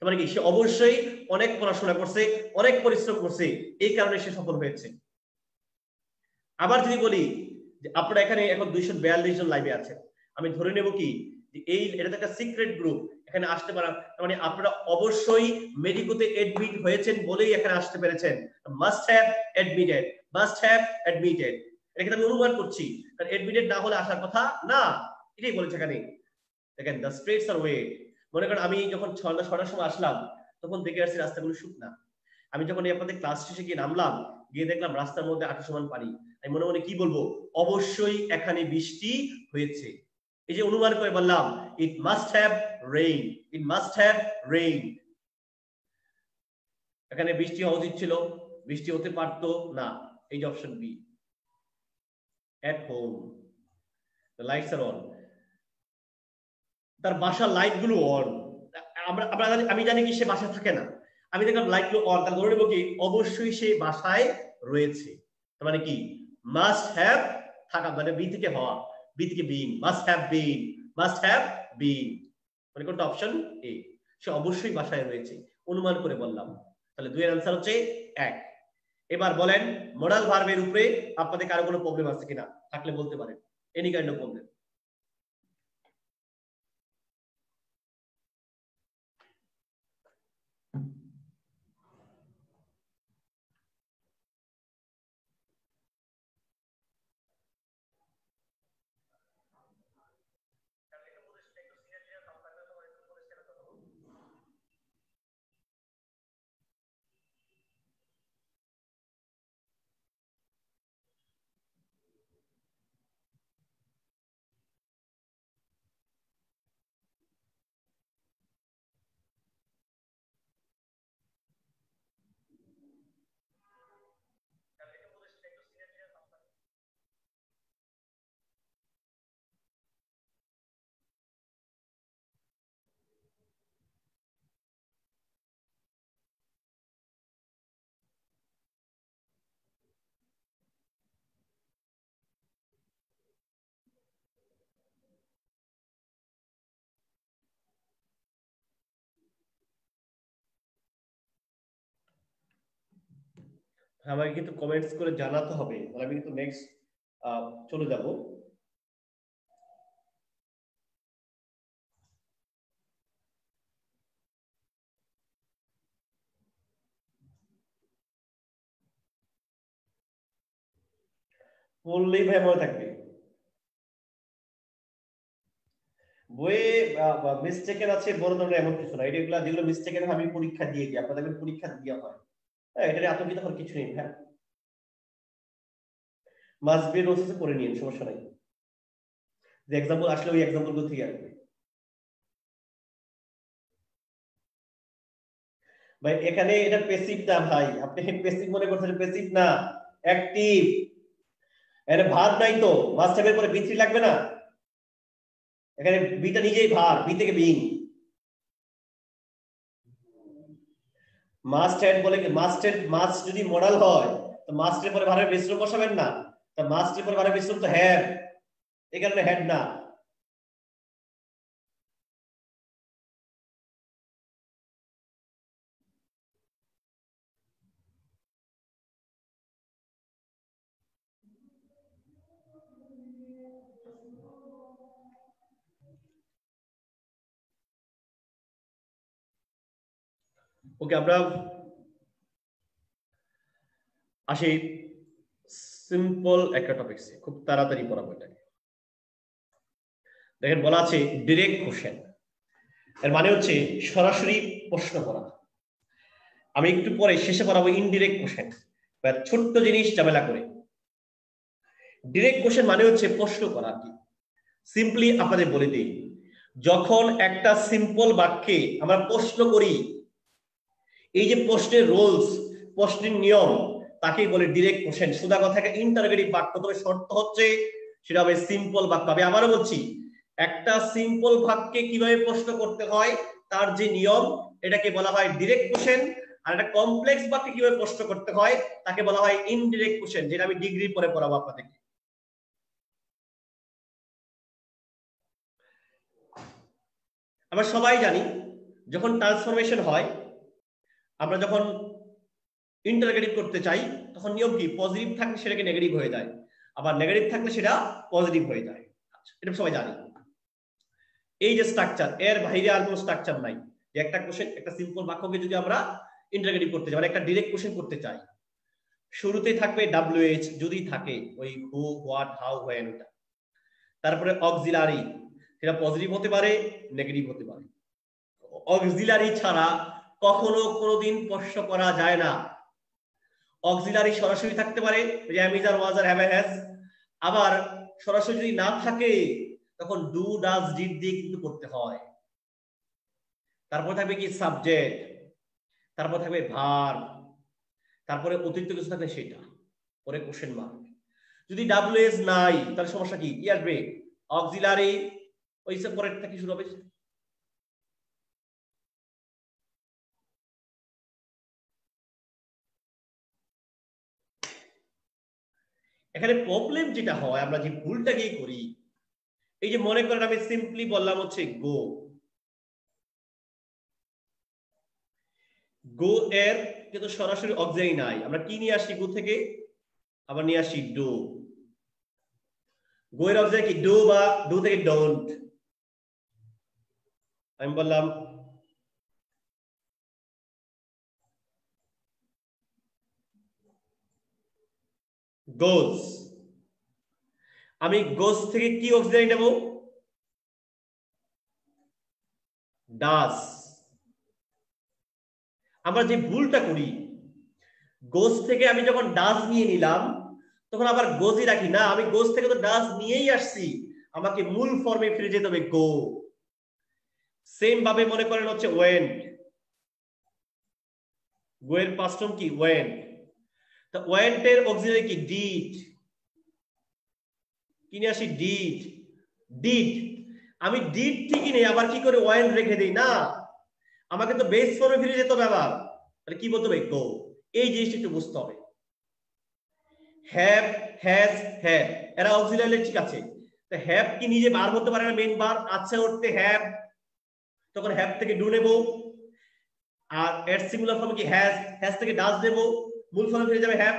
A: মানে কি সে অবশ্যই অনেক পড়াশোনা করছে, অনেক পরিশ্রম করছে, এই কারণে সে সফল হয়েছে। আবার যদি বলি যে আপনারা এখানে এখন 242 জন লাইভে আছেন, আমি ধরে নেব কি যে এই এটা তো একটা সিক্রেট গ্রুপ, এখানে আসতে পারা মানে আপনারা অবশ্যই মেডিকোতে এডমিট হয়েছেন বলেই এখানে আসতে পেরেছেন। Must have admitted, must have admitted, এটা আমি অনুমান করছি, কারণ অ্যাডমিটেড না হলে আসার কথা না, এটাই বলেছে এখানে। দেখেন দ্য স্ট্রিটস আর ওয়েট, মনে করেন আমি যখন 6টার সময় আসলাম তখন দেখে আসছি রাস্তাগুলো শুকনা, আমি যখন আপনাদের ক্লাস শেষে গিয়ে নামলাম, গিয়ে দেখলাম রাস্তার মধ্যে আঁটু সমান পানি, আমি মনে মনে কি বলবো, অবশ্যই এখানে বৃষ্টি হয়েছে। এই যে অনুমান করে বললাম it must have rain, it must have rain, এখানে বৃষ্টি হওয়া উচিত ছিল, বৃষ্টি হতে পারতো না, এই যে option B, at home the lights are on, তার বাসার লাইট গুলো অন, আমি জানি কি সে বাসায় থাকে না, আমি দেখলাম লাইট গুলো অন, তার ধরে নেবো কি অবশ্যই সে বাসায় রয়েছে, মানে কি মাস্ট হ্যাভ থাকা, মানে বি থেকে হওয়া, বি থেকে being, must have being, must have being, মানে কোনটা অপশন এ, সে অবশ্যই বাসায় রয়েছে, অনুমান করে বললাম। তাহলে 2 এর आंसर হচ্ছে 1। এবার বলেন মডাল ভার্বের উপরে আপনাদের কারো কোনো প্রবলেম আছে কিনা, থাকলে বলতে পারেন, এনি কাইন্ড অফ প্রবলেম। আমাকে কিন্তু কমেন্টস করে জানাতে হবে, তাহলে আমি কিন্তু নেক্সট চলে যাব। বললেই ভাই মনে থাকবে, বইয়ে মিস্টেকেন আছে বড় ধরনের এমন কিছু না, এগুলো যেগুলো মিস্টেকেন আমি পরীক্ষা দিয়ে দিই, আপনাদের পরীক্ষা দিয়ে হয়, হ্যাঁ এটা আতঙ্কিত হওয়ার কিছু নেই, হ্যাঁ মাস্ট বি রোসেস করে নিন, সমস্যা নাই, যে এক্সাম্পল আসলে ওই এক্সাম্পল গুলো থেকে আসবে। ভাই এখানে এটা প্যাসিভ না ভাই, আপনি প্যাসিভ মনে করছেন, প্যাসিভ না, অ্যাক্টিভ, এখানে ভার নাই তো, মাস্ট হ্যাভ এর পরে বি3 লাগবে না, এখানে বিটা নিজেই ভার, বি থেকে বিং, মাস্ট হ্যাড বলে মাস্ট হ্যাড, মাস্ট যদি মডাল হয় তো মাস্টের পরে ভার্বের বিশ্রম বসাবেন না, তো মাস্টের পরে ভার্বের বিশ্রম তো হ্যাভ, এই কারণে হ্যাড না। ওকে, আমরা আসি সিম্পল একটা টপিকসে, খুব তাড়াতাড়ি পড়াবো এটাকে। দেখেন বলা আছে ডিরেক্ট কোশ্চেন, এর মানে হচ্ছে সরাসরি প্রশ্ন করা। আমি একটু পরে শেষে পড়াবো ইনডিরেক্ট কোশ্চেন, ছোট্ট জিনিস ঝামেলা করে। ডিরেক্ট কোশ্চেন মানে হচ্ছে প্রশ্ন করা। কি সিম্পলি আপনাদের বলে দিই, যখন একটা সিম্পল বাক্যে আমরা প্রশ্ন করি, এই যে প্রশ্নের রুলস, প্রশ্নের নিয়ম, তাকে বলে ডিরেক্ট কোশ্চেন। সোজা কথা ইন্টারোগেটিভ বাক্য, তবে শর্ত হচ্ছে সেটা হবে সিম্পল বাক্য। আমি আবারও বলছি, একটা সিম্পল বাক্যে কিভাবে প্রশ্ন করতে হয় তার যে নিয়ম, এটাকে বলা হয় ডিরেক্ট কোশ্চেন। আর একটা কমপ্লেক্স বাক্যে কিভাবে প্রশ্ন করতে হয় তাকে বলা হয় ইনডিরেক্ট কোশ্চেন, যেটা আমি ডিগ্রি পরে পড়াবো আপনাদেরকে। আমরা সবাই জানি যখন ট্রান্সফরমেশন হয়, আমরা যখন ইন্টারোগেটিভ করতে চাই, তখন নিয়ম কি, পজিটিভ থাকলে সেটাকে নেগেটিভ হয়ে যায়, আবার নেগেটিভ থাকলে সেটা পজিটিভ হয়ে যায়। এটা সবাই জানি। এই যে স্ট্রাকচার, এর বাইরে আর কোনো স্ট্রাকচার নাই। যে একটা কোশ্চেন, একটা সিম্পল বাক্যকে যদি আমরা ইন্টারোগেটিভ করতে চাই, মানে একটা ডিরেক্ট কোশ্চেন করতে চাই, শুরুতে থাকবে WH যদি থাকে, ওই হু, হোয়াট, হাউ, হোয়েন, ওটা। তারপরে অক্সিলারি, সেটা পজিটিভ হতে পারে, নেগেটিভ হতে পারে। অক্সিলারি ছাড়া কখনো কোনোদিন প্রশ্ন করা যায় না। অক্সিলারি সরাসরি থাকতে পারে, এম ইজ আর ওয়াজ আর হ্যাভ হ্যাজ। আবার সরাসরি যদি না থাকে তখন ডু, ডাজ, ডিড দিয়ে কিন্তু করতে হয়। তারপর থাকবে কি সাবজেক্ট, তারপর থাকবে ভার্ব, তারপরে অতিরিক্ত কিছু থাকলে সেটা, পরে কোশ্চেন মার্ক। যদি WH নাই তাহলে সমস্যা কি, কি আসবে, অক্সিলারি, ওই সব পরের থেকে শুরু হবে। এখানে প্রবলেম যেটা হয়, আমরা যে ভুলটা গিয়ে করি, এই যে মনে করেন আমি সিম্পলি বললাম হচ্ছে গো, গো এর কিন্তু সরাসরি অক্সিলারি নাই, আমরা কি নিয়ে আসি গো থেকে, আবার নিয়ে আসি ডু। গো এর অক্সিলারি কি ডু, বা ডু থেকে ডোন্ট। আমি বললাম গোজ, আমি গোজ থেকে কি অক্সিলারি নেব, ডাস। আমরা যে ভুলটা করি, গোজ থেকে আমি যখন ডাস নিয়ে নিলাম তখন আবার গোজই রাখি না, আমি গোজ থেকে তো ডাস নিয়েই আসছি, আমাকে মূল ফর্মে ফিরে যেতে হবে গো। সেম ভাবে মনে করেন হচ্ছে ওয়েন্ট, গো এর পাস্ট ফর্ম কি ওয়েন্ট, তো ওয়েন্ট এর অক্সিলারি কি ডিড, কি নিয়ে আসি ডিড, ডিড। আমি ডিড ঠিকই নেই, আবার কি করে ওয়েন্ট রেখে দেই না, আমাকে তো বেস ফর্মে ফিরে যেতে হবে আবার, তাহলে কি বলতে হবে গো। এই জিনিসটা একটু বুঝতে হবে। হ্যাভ, হ্যাজ, হ্যাড, এরা অক্সিলারি ঠিক আছে, তো হ্যাভ কি নিজে বার হতে পারে না, মেইন বার আছে উঠতে হ্যাভ, তখন হ্যাভ থেকে ডু নেব। আর এর সিঙ্গুলার ফর্ম কি হ্যাজ, হ্যাজ থেকে ডাজ নেব, মূল ফর্মে ফিরে যাবে হ্যাভ।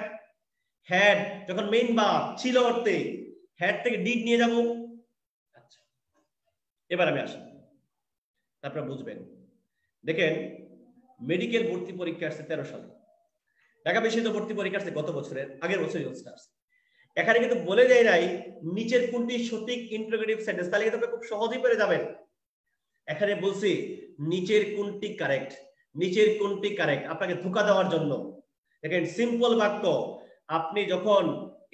A: হ্যাড যখন মেইন বার ছিল অর্থে, হ্যাড থেকে ডিড নিয়ে যাব। আচ্ছা, এবার আমি আসি, তারপর বুঝবেন। দেখেন মেডিকেল ভর্তি পরীক্ষা আসছে 13 সালে, ঢাকা বিশ্ববিদ্যালয় ভর্তি পরীক্ষা আসছে গত বছরের, আগের বছরই আসছে। এখানে কিন্তু বলে দেয় নাই নিচের কোনটি সঠিক ইন্টারোগেটিভ সেন্টেন্স, তাহলে কিন্তু আপনি খুব সহজেই পেরে যাবেন। এখানে বলছি নিচের কোনটি কারেক্ট, নিচের কোনটি কারেক্ট, আপনাকে ধোঁকা দেওয়ার জন্য। দেখেন সিম্পল বাক্য, আপনি যখন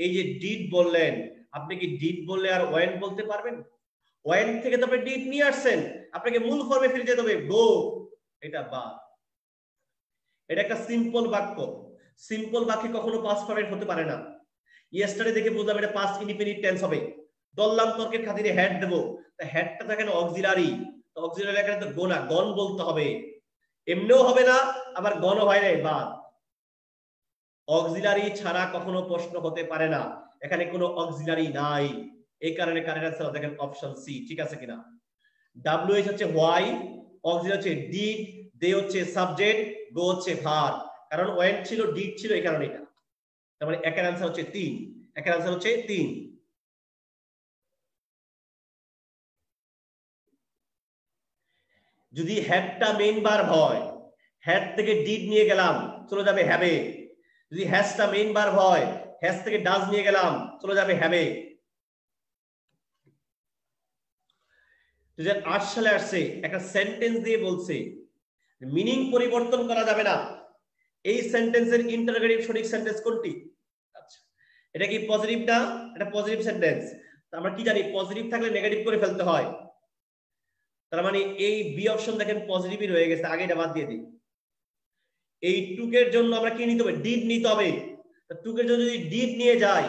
A: এই যে ডিড বললেন, আপনি কি ডিড বললে আর ওয়েন বলতে পারবেন? ওয়েন থেকে তো আপনি ডিড নিয়ে আসছেন, আপনাকে মূল ফর্মে ফিরে যেতে হবে গো, এটা বাদ। এটা একটা সিম্পল বাক্য, সিম্পল বাক্যে কখনো পাস্ট পারফেক্ট হতে পারে না। ইয়েস্টারডে দেখে বুঝলাম এটা পাস্ট ইনডিফিনিট টেন্স হবে, দললাম তর্কের খাতিরে হ্যাড দেব, তা হ্যাডটা দেখেন অক্সিলারি, তো অক্সিলারি এখানে তো গোনা, গন বলতে হবে, এমনিও হবে না, আবার গণ হয় নাই, বাদ। অক্সিলারি ছাড়া কখনো প্রশ্ন হতে পারে না, এখানে কোনো অক্সিলারি নাই, এই কারণে কারেক্ট আনসার দেখেন অপশন সি, ঠিক আছে কিনা। WH হচ্ছে হোয়াই, অক্সিলারি হচ্ছে ডিড, দে হচ্ছে সাবজেক্ট, গো হচ্ছে ভার্ব, কারণ ওয়েন্ট ছিল, ডিড ছিল, এই কারণে এটা। তার মানে একের আনসার হচ্ছে 3, একের আনসার হচ্ছে 3। যদি হ্যাডটা মেইন ভার্ব হয়, হ্যাড থেকে ডিড নিয়ে গেলাম, চলে যাবে হ্যাবে। যদি হ্যাজটা মেইন ভার্ব হয়, হ্যাজ থেকে ডাজ নিয়ে গেলাম, চলে যাবে হ্যাবে। 2008 সালে আসছে, একটা সেন্টেন্স দিয়ে বলছে মিনিং পরিবর্তন করা যাবে না। এই সেন্টেন্সের ইন্টারোগেটিভ সঠিক সেন্টেন্স কোনটি? আচ্ছা, এটা কি পজিটিভ না? এটা পজিটিভ সেন্টেন্স। আমরা কি জানি পজিটিভ থাকলে নেগেটিভ করে ফেলতে হয়। তার মানে এই বি অপশন দেখেন পজিটিভই রয়ে গেছে, আগে এটা বাদ দিয়ে দিই। এই টুকের জন্য আমরা কি নিতে হবে? ডিড নিতে হবে। টুকের জন্য যদি ডিড নিয়ে যাই,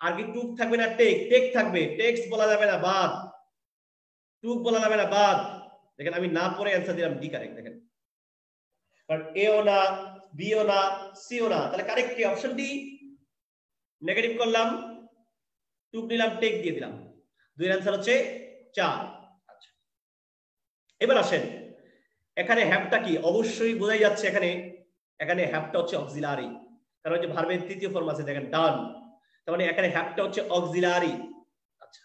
A: আর কি টুক থাকবে না টেক? টেক থাকবে। টেক্সট বলা যাবে না, বাদ। টুক বলা যাবে না, বাদ। দেখেন আমি না পড়ে অ্যান্সার দিলাম ডি কারেক্ট। দেখেন বাট এও না, বিও না, সিও না, তাহলে কারেক্ট কি? Option D. নেগেটিভ করলাম, টুক নিলাম, টেক দিয়ে দিলাম। দুইয়ের অ্যান্সার হচ্ছে 4। আচ্ছা, এবার আসেন এখানে হ্যাভটা কি? অবশ্যই বোঝাই যাচ্ছে এখানে, এখানে হ্যাভটা হচ্ছে অক্সিলারি। কারণ যে ভার্বের তৃতীয় ফর্ম আছে দেখেন ডান, তার মানে এখানে হ্যাভটা হচ্ছে অক্সিলারি। আচ্ছা,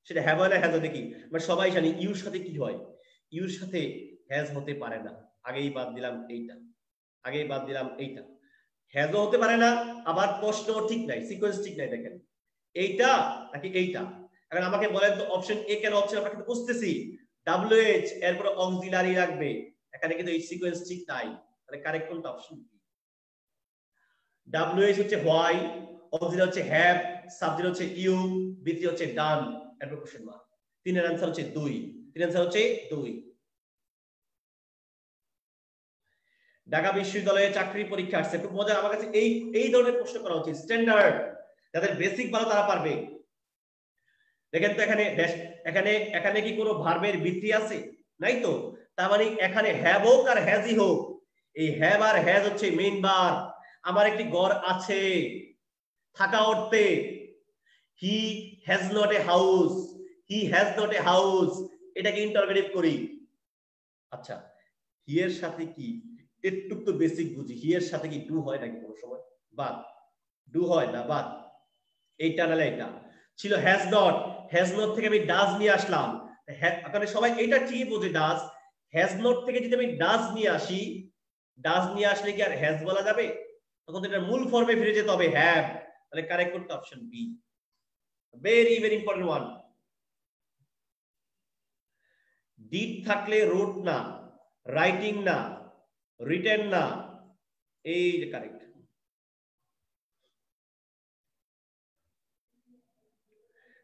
A: সেটা হ্যাভ হয় না হ্যাজ দেখি। আমরা সবাই জানি ইউর সাথে কি হয়, ইউর সাথে হ্যাজ হতে পারে না। আগেই বাদ দিলাম এইটা, আগেই বাদ দিলাম এইটা। হ্যাজও হতে পারে না, আবার প্রশ্ন ঠিক নাই, সিকোয়েন্স ঠিক নাই। দেখেন এইটা নাকি এইটা। এখন আমাকে বলেন তো অপশন এ কেন হচ্ছে? আমরা কিন্তু বুঝতেছি WH এরপর অক্সিলারি রাখবে, এখানে কিন্তু এই সিকোয়েন্স ঠিক নাই। তাহলে কারেক্ট কোনটা? Option B. WH হচ্ছে হোয়াই, অক্সিলারি হচ্ছে হ্যাভ, সাবজেক্ট হচ্ছে ইউ, বিটি হচ্ছে ডান, এরপর কোশ্চেন মার্ক। তিনের आंसर হচ্ছে 2। তিনের आंसर হচ্ছে 2। ঢাকা বিশ্ববিদ্যালয়ে চাকরি পরীক্ষা আসছে, খুব মজা। আমার কাছে এই ধরনের প্রশ্ন করা উচিত, স্ট্যান্ডার্ড, যাদের বেসিক ভালো তারা পারবে। দেখেন তো এখানে এখানে এখানে কি কোনো ভার্বের ভিত্তি আছে? নাই তো। তার মানে এখানে হ্যাভ হোক আর হ্যাজই হোক, এই হ্যাভ আর হ্যাজ হচ্ছে মেইন ভার্ব। আমার একটি ঘর আছে, থাকা অর্থে। He has not a house, he has not a house, এটাকে ইন্টারোগেটিভ করি। আচ্ছা, হি এর সাথে কি একটু তো বেসিক বুঝি, হি এর সাথে কি ডু হয় নাকি কোনো সময়? বাদ। ডু হয় না, বাদ। এইটা নালে এটা ছিল হ্যাজ নট, হ্যাজ নট থেকে আমি ডাজ নিয়ে আসলাম। এখানে সবাই এটা ঠিকই বোঝে ডাজ। হ্যাজ নট থেকে যদি আমি ডাজ নিয়ে আসি, ডাজ নিয়ে আসলে কি আর হ্যাজ বলা যাবে? তখন এটা মূল ফর্মে ফিরে যেতে হবে, হ্যাভ। তাহলে কারেক্ট কোনটা? Option B. Very very important one. Did থাকলে রোট না, রাইটিং না, রিটেন না, এই যে কারেক্ট।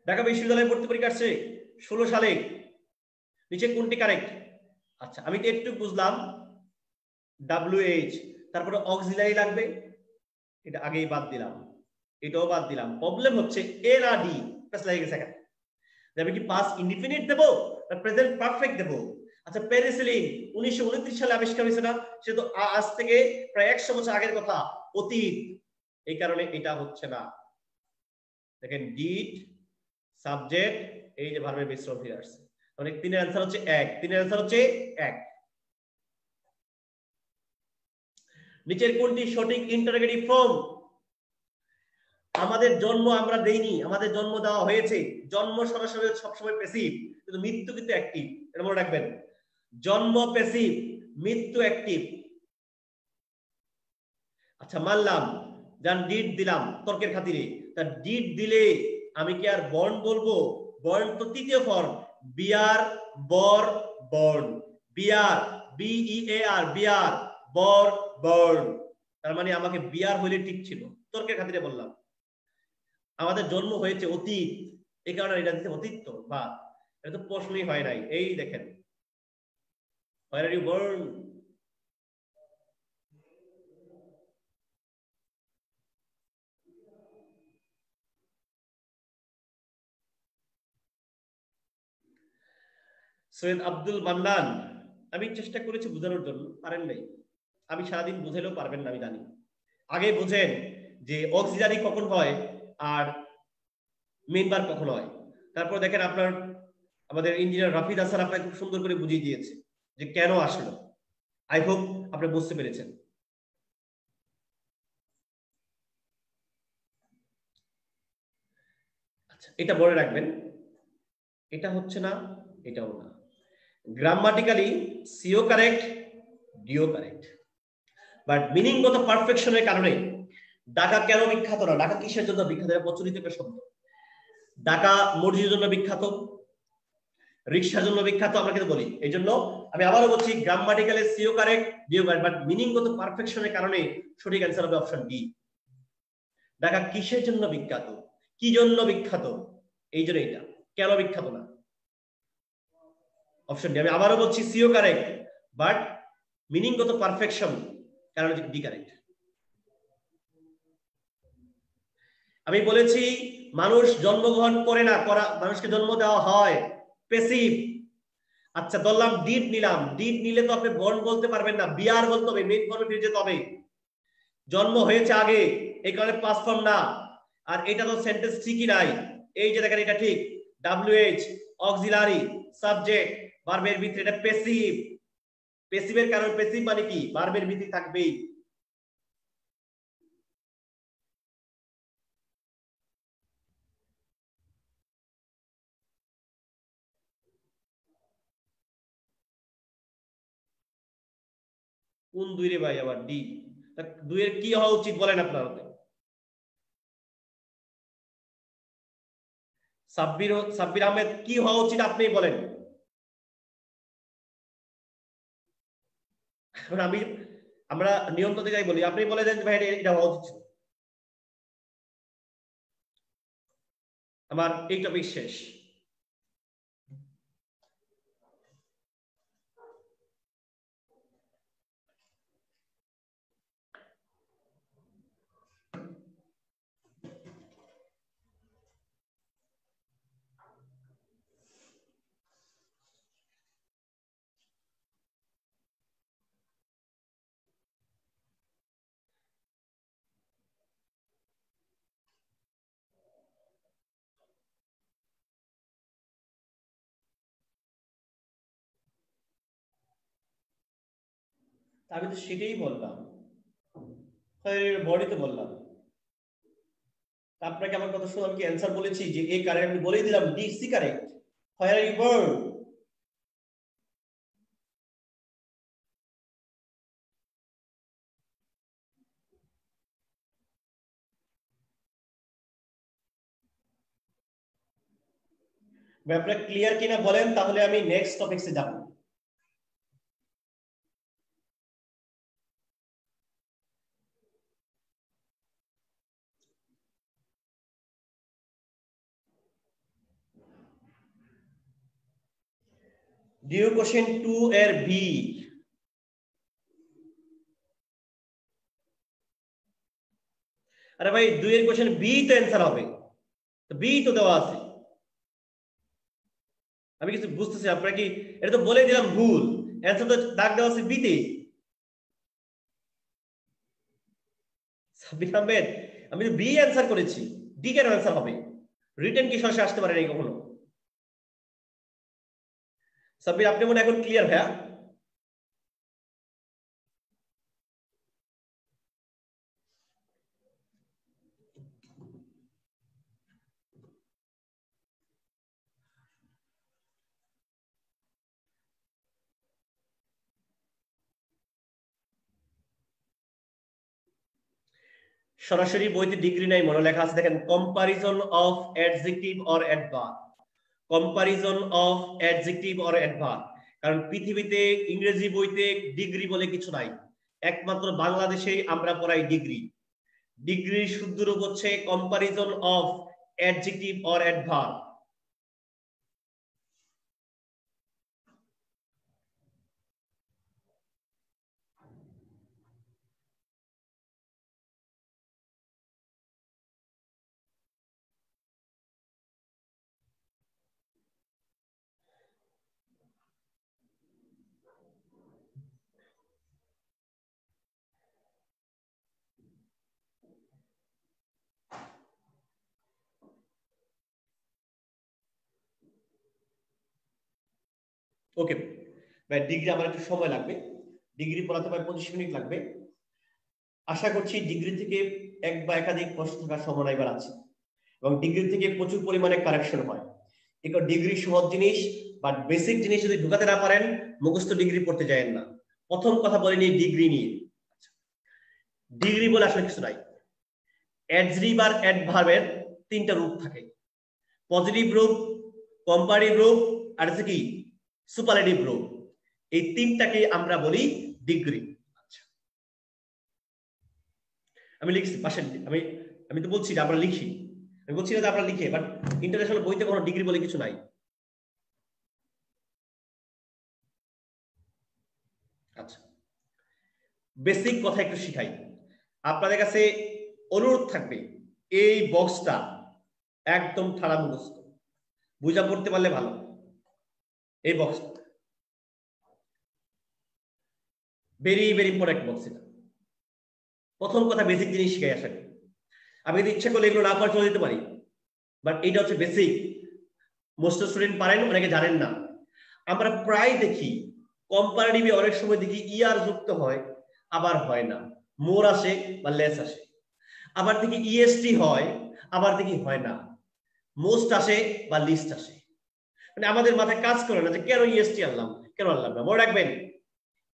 A: ঢাকা বিশ্ববিদ্যালয়ে ভর্তি পরীক্ষা আসছে 16 সালে, নিচে কোনটি কারেক্ট? আচ্ছা, আমি তো একটু বুঝলাম WH, তারপরে অক্সিলারি লাগবে, এটা আগেই বাদ দিলাম, এটাও বাদ দিলাম। প্রবলেম হচ্ছে এ না ডি, প্লাস লাগে গেছে এখানে। আমি কি পাস্ট ইনডিফিনিট দেব না প্রেজেন্ট পারফেক্ট দেব? আচ্ছা, পেনিসিলিন 1929 সালে আবিষ্কার হয়েছে না? সে তো আজ থেকে প্রায় 100 বছর আগের কথা, অতীত। এই কারণে এটা হচ্ছে না। দেখেন ডিড, সাবজেক্ট, এই যে ভার্বের মিশ্রণ ফিরে আসছে। মানে তিনের आंसर হচ্ছে 1। তিনের आंसर হচ্ছে 1। নিচের কোনটি সঠিক ইন্টারোগেটিভ ফর্ম? আমাদের জন্ম আমরা দেইনি, আমাদের জন্ম দেওয়া হয়েছে। জন্ম সরাসরি সবসময় প্যাসিভ, কিন্তু মৃত্যু কিন্তু অ্যাক্টিভ, এটা মনে রাখবেন। জন্ম প্যাসিভ, মৃত্যু অ্যাক্টিভ। আচ্ছা, মানলাম, জান ডিড দিলাম তর্কের খাতিরে। তা ডিড দিলে আমি কি আর বর্ন বলবো? বর্ন তো তৃতীয় ফর্ম, বিয়ার, বর, বর্ন। বিয়ার, BEAR, বিয়ার, বর, বর্ন। তার মানে আমাকে বিয়ার হইলে ঠিক ছিল, তর্কের খাতিরে বললাম। আমাদের জন্ম হয়েছে অতীত, এই কারণে এটা দিতে অতীত তো, বা এটা তো প্রশ্নই হয় নাই। এই দেখেন, where are you born? Syed Abdul Mannan, আমি চেষ্টা করেছি বোঝানোর জন্য, পারেন নাই। আমি সারাদিন বুঝাইলেও পারবেন না, আমি জানি। আগে বুঝেন যে অক্সিলারি কখন হয় আর মেইন ভার্ব কখন হয়। তারপর দেখেন আপনার আমাদের ইঞ্জিনিয়ার রাফিদ হাসান আপনাকে খুব সুন্দর করে বুঝিয়ে দিয়েছে যে কেন আসলো। আই হোপ আপনি বুঝতে পেরেছেন। আচ্ছা, এটা মনে রাখবেন, এটা হচ্ছে না, এটাও না। গ্রামাটিক্যালি সিও কারেক্ট, ডিও কারেক্ট। বাট মিনিংগত পারফেকশনের কারণে ঢাকা কেন বিখ্যাত না? ঢাকা কিসের জন্য বিখ্যাত? এটা প্রচলিত একটা শব্দ। ঢাকা মসজিদের জন্য বিখ্যাত, রিক্সার জন্য বিখ্যাত, আমরা কিন্তু বলি। এই জন্য আমি আবারও বলছি, গ্রামাটিক্যালি সিও কারেক্ট, ডিও কারেক্ট, বাট মিনিংগত পারফেকশনের কারণে সঠিক অ্যান্সার হবে অপশন ডি। ঢাকা কিসের জন্য বিখ্যাত, কি জন্য বিখ্যাত, এই জন্য এটা কেন বিখ্যাত না, অপশন ডি। আমি আবারও বলছি সিও কারেক্ট, বাট মিনিংগত পারফেকশন কারণে ডি কারেক্ট। আমি বলেছি মানুষ জন্মগ্রহণ করে না, মানুষকে জন্ম দেওয়া হয়, প্যাসিভ। আচ্ছা ধরলাম ডিড নিলাম, ডিড নিলে তো আপনি বর্ন বলতে পারবেন না, বিআর বলতে হবে, মেইন ফর্মে ফিরে যেতে হবে। জন্ম হয়েছে আগে, এই কারণে পাস্ট ফর্ম না। আর এটা তো সেন্টেন্স ঠিকই নাই। এই যে দেখেন এটা ঠিক, ডাব্লিউএইচ অক্সিলারি সাবজেক্ট ভার্বের ভিতরে, এটা প্যাসিভ। প্যাসিভের কারণ, প্যাসিভ মানে কি ভার্বের ভিতরে থাকবেই। কোন দুই রে ভাই? আবার ডি। দুইয়ের কি হওয়া উচিত বলেন আপনারা? সাব্বির আহমেদ কি হওয়া উচিত আপনি বলেন। আমরা নিয়ম তো যাই বলি, আপনি বলে দেন ভাই এটা হওয়া উচিত। আমার এই টপিক শেষ। আমি তো সেটাই বললাম, বডিতে বললাম। আপনাকে আমার কথা শুনে আমি কি অ্যান্সার বলেছি যে এ কারেক্ট? আমি বলেই দিলাম D C correct. Where are you born? আপনারা ক্লিয়ার কিনা বলেন, তাহলে আমি নেক্সট টপিকসে যাব। ডিউ কোশ্চেন 2 এর বি। আরে ভাই 2 এর কোশ্চেন বি তো অ্যান্সার হবে, তো বি তো দেওয়া আছে। আমি কিছু বুঝতেছি, আপনারা কি এটা তো বলে দিলাম ভুল, অ্যান্সার তো দাগ দেওয়া আছে বি তে। সাব্বির আহমেদ আমি তো বি অ্যান্সার করেছি, ডি কেন অ্যান্সার হবে? রিটেন কি সরাসরি আসতে পারে নাই কখনো? সাব্বির আপনি মনে এখন ক্লিয়ার ভাইয়া? সরাসরি বইতে ডিগ্রি নাই, মনে লেখা আছে দেখেন, comparison of adjective or adverb. Comparison of adjective or adverb. কারণ পৃথিবীতে ইংরেজি বইতে ডিগ্রি বলে কিছু নাই, একমাত্র বাংলাদেশেই আমরা পড়াই ডিগ্রি। ডিগ্রির শুদ্ধ রূপ হচ্ছে comparison of adjective or adverb. Okay ভাই, ডিগ্রি আমার একটু সময় লাগবে, ডিগ্রি পড়াতে প্রায় 25 মিনিট লাগবে। আশা করছি ডিগ্রি থেকে এক বা একাধিক প্রশ্ন থাকার সম্ভাবনা এবার আছে, এবং ডিগ্রি থেকে প্রচুর পরিমাণে কারেকশন হয়। ডিগ্রি সহজ জিনিস, বাট বেসিক জিনিস যদি ঢুকাতে না পারেন মুখস্থ ডিগ্রি পড়তে যায়েন না। প্রথম কথা বলে নিই ডিগ্রি নিয়ে। ডিগ্রি বলে আসলে কিছু নাই। অ্যাডজেক্টিভ আর অ্যাডভার্বের তিনটা রূপ থাকে, পজিটিভ রূপ, কম্পারেটিভ রূপ আর হচ্ছে কি সুপারলেটিভ রূপ। এই তিনটাকে আমরা বলি ডিগ্রি। আচ্ছা, আমি লিখছি পাশে, আমি তো বলছি যে আমরা লিখি, আমি বলছি না যে আমরা লিখে, বাট ইন্টারন্যাশনাল বইতে কোনো ডিগ্রি বলে কিছু নাই। আচ্ছা, বেসিক কথা একটু শিখাই আপনাদের কাছে, অনুরোধ থাকবে এই বক্সটা একদম ঠাড়া মুখস্থ, বুঝা পড়তে পারলে ভালো। এই বক্সটা ভেরি ভেরি ইম্পর্টেন্ট বক্স। এটা প্রথম কথা বেসিক জিনিস শিখাই। আশা করি আমি যদি ইচ্ছা করলে এগুলো না করে চলে যেতে পারি, বাট এটা হচ্ছে বেসিক। মোস্ট স্টুডেন্ট পারেন, অনেকে জানেন না। আমরা প্রায় দেখি কম্পারেটিভে অনেক সময় দেখি ইয়ার যুক্ত হয়, আবার হয় না, মোর আসে বা লেস আসে। আবার দেখি ইএসটি হয়, আবার দেখি হয় না, মোস্ট আসে বা লিস্ট আসে। মানে আমাদের মাথায় কাজ করে না যে কেন ইএসটি আনলাম, কেন আনলাম না। মনে রাখবেন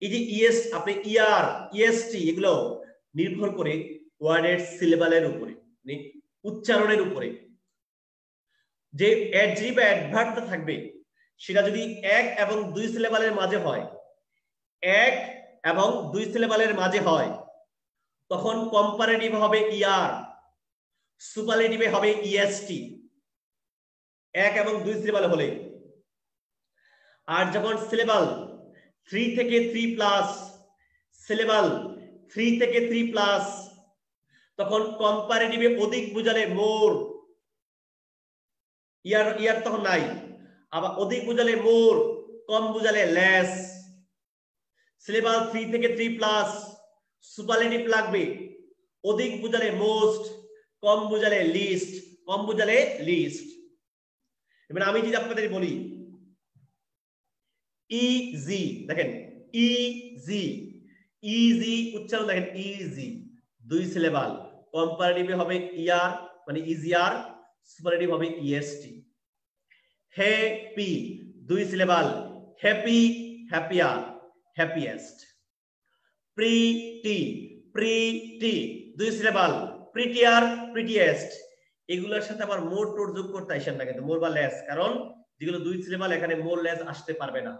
A: এই যে ইএস, আপনি ইয়ার, ইএসটি এগুলো নির্ভর করে ওয়ার্ডের সিলেবালের উপরে, মানে উচ্চারণের উপরে। যে অ্যাডজেক্টিভ বা অ্যাডভার্বটা থাকবে সেটা যদি এক এবং দুই সিলেবালের মাঝে হয়, এক এবং দুই সিলেবালের মাঝে হয়, তখন কম্পারেটিভ হবে ইয়ার, সুপারলেটিভে হবে ইএসটি, এক এবং দুই সিলেবাল হলে। আর যখন সিলেবাল 3 থেকে 3 প্লাস, সিলেবাল 3 থেকে 3 প্লাস, তখন কম্পারেটিভে অধিক বুঝালে মোর, ইয়ার ইয়ার তখন নাই। আবার অধিক বুঝালে মোর, কম বুঝালে লেস। সিলেবাল 3 থেকে 3 প্লাস, সুপারলেটিভ লাগবে, অধিক বুঝালে মোস্ট, কম বুঝালে লিস্ট, কম বুঝালে লিস্ট। এবার আমি যদি আপনাদের বলি ইজি, দেখেন ইজি, ইজি উচ্চারণ দেখেন, ইজি দুই সিলেবাল, কম্পারেটিভে হবে ইয়ার মানে ইজিয়ার, সুপারলেটিভ হবে ইএসটি। হ্যাপি দুই syllable, happy happier, happiest. Pretty, pretty দুই সিলেবাল, প্রিটিয়ার, প্রিটিয়েস্ট। এগুলোর সাথে আবার মোর টোর যোগ করতে আসেন না কিন্তু, মোর বা লেস, কারণ যেগুলো দুই সিলেবাল এখানে মোর লেস আসতে পারবে না।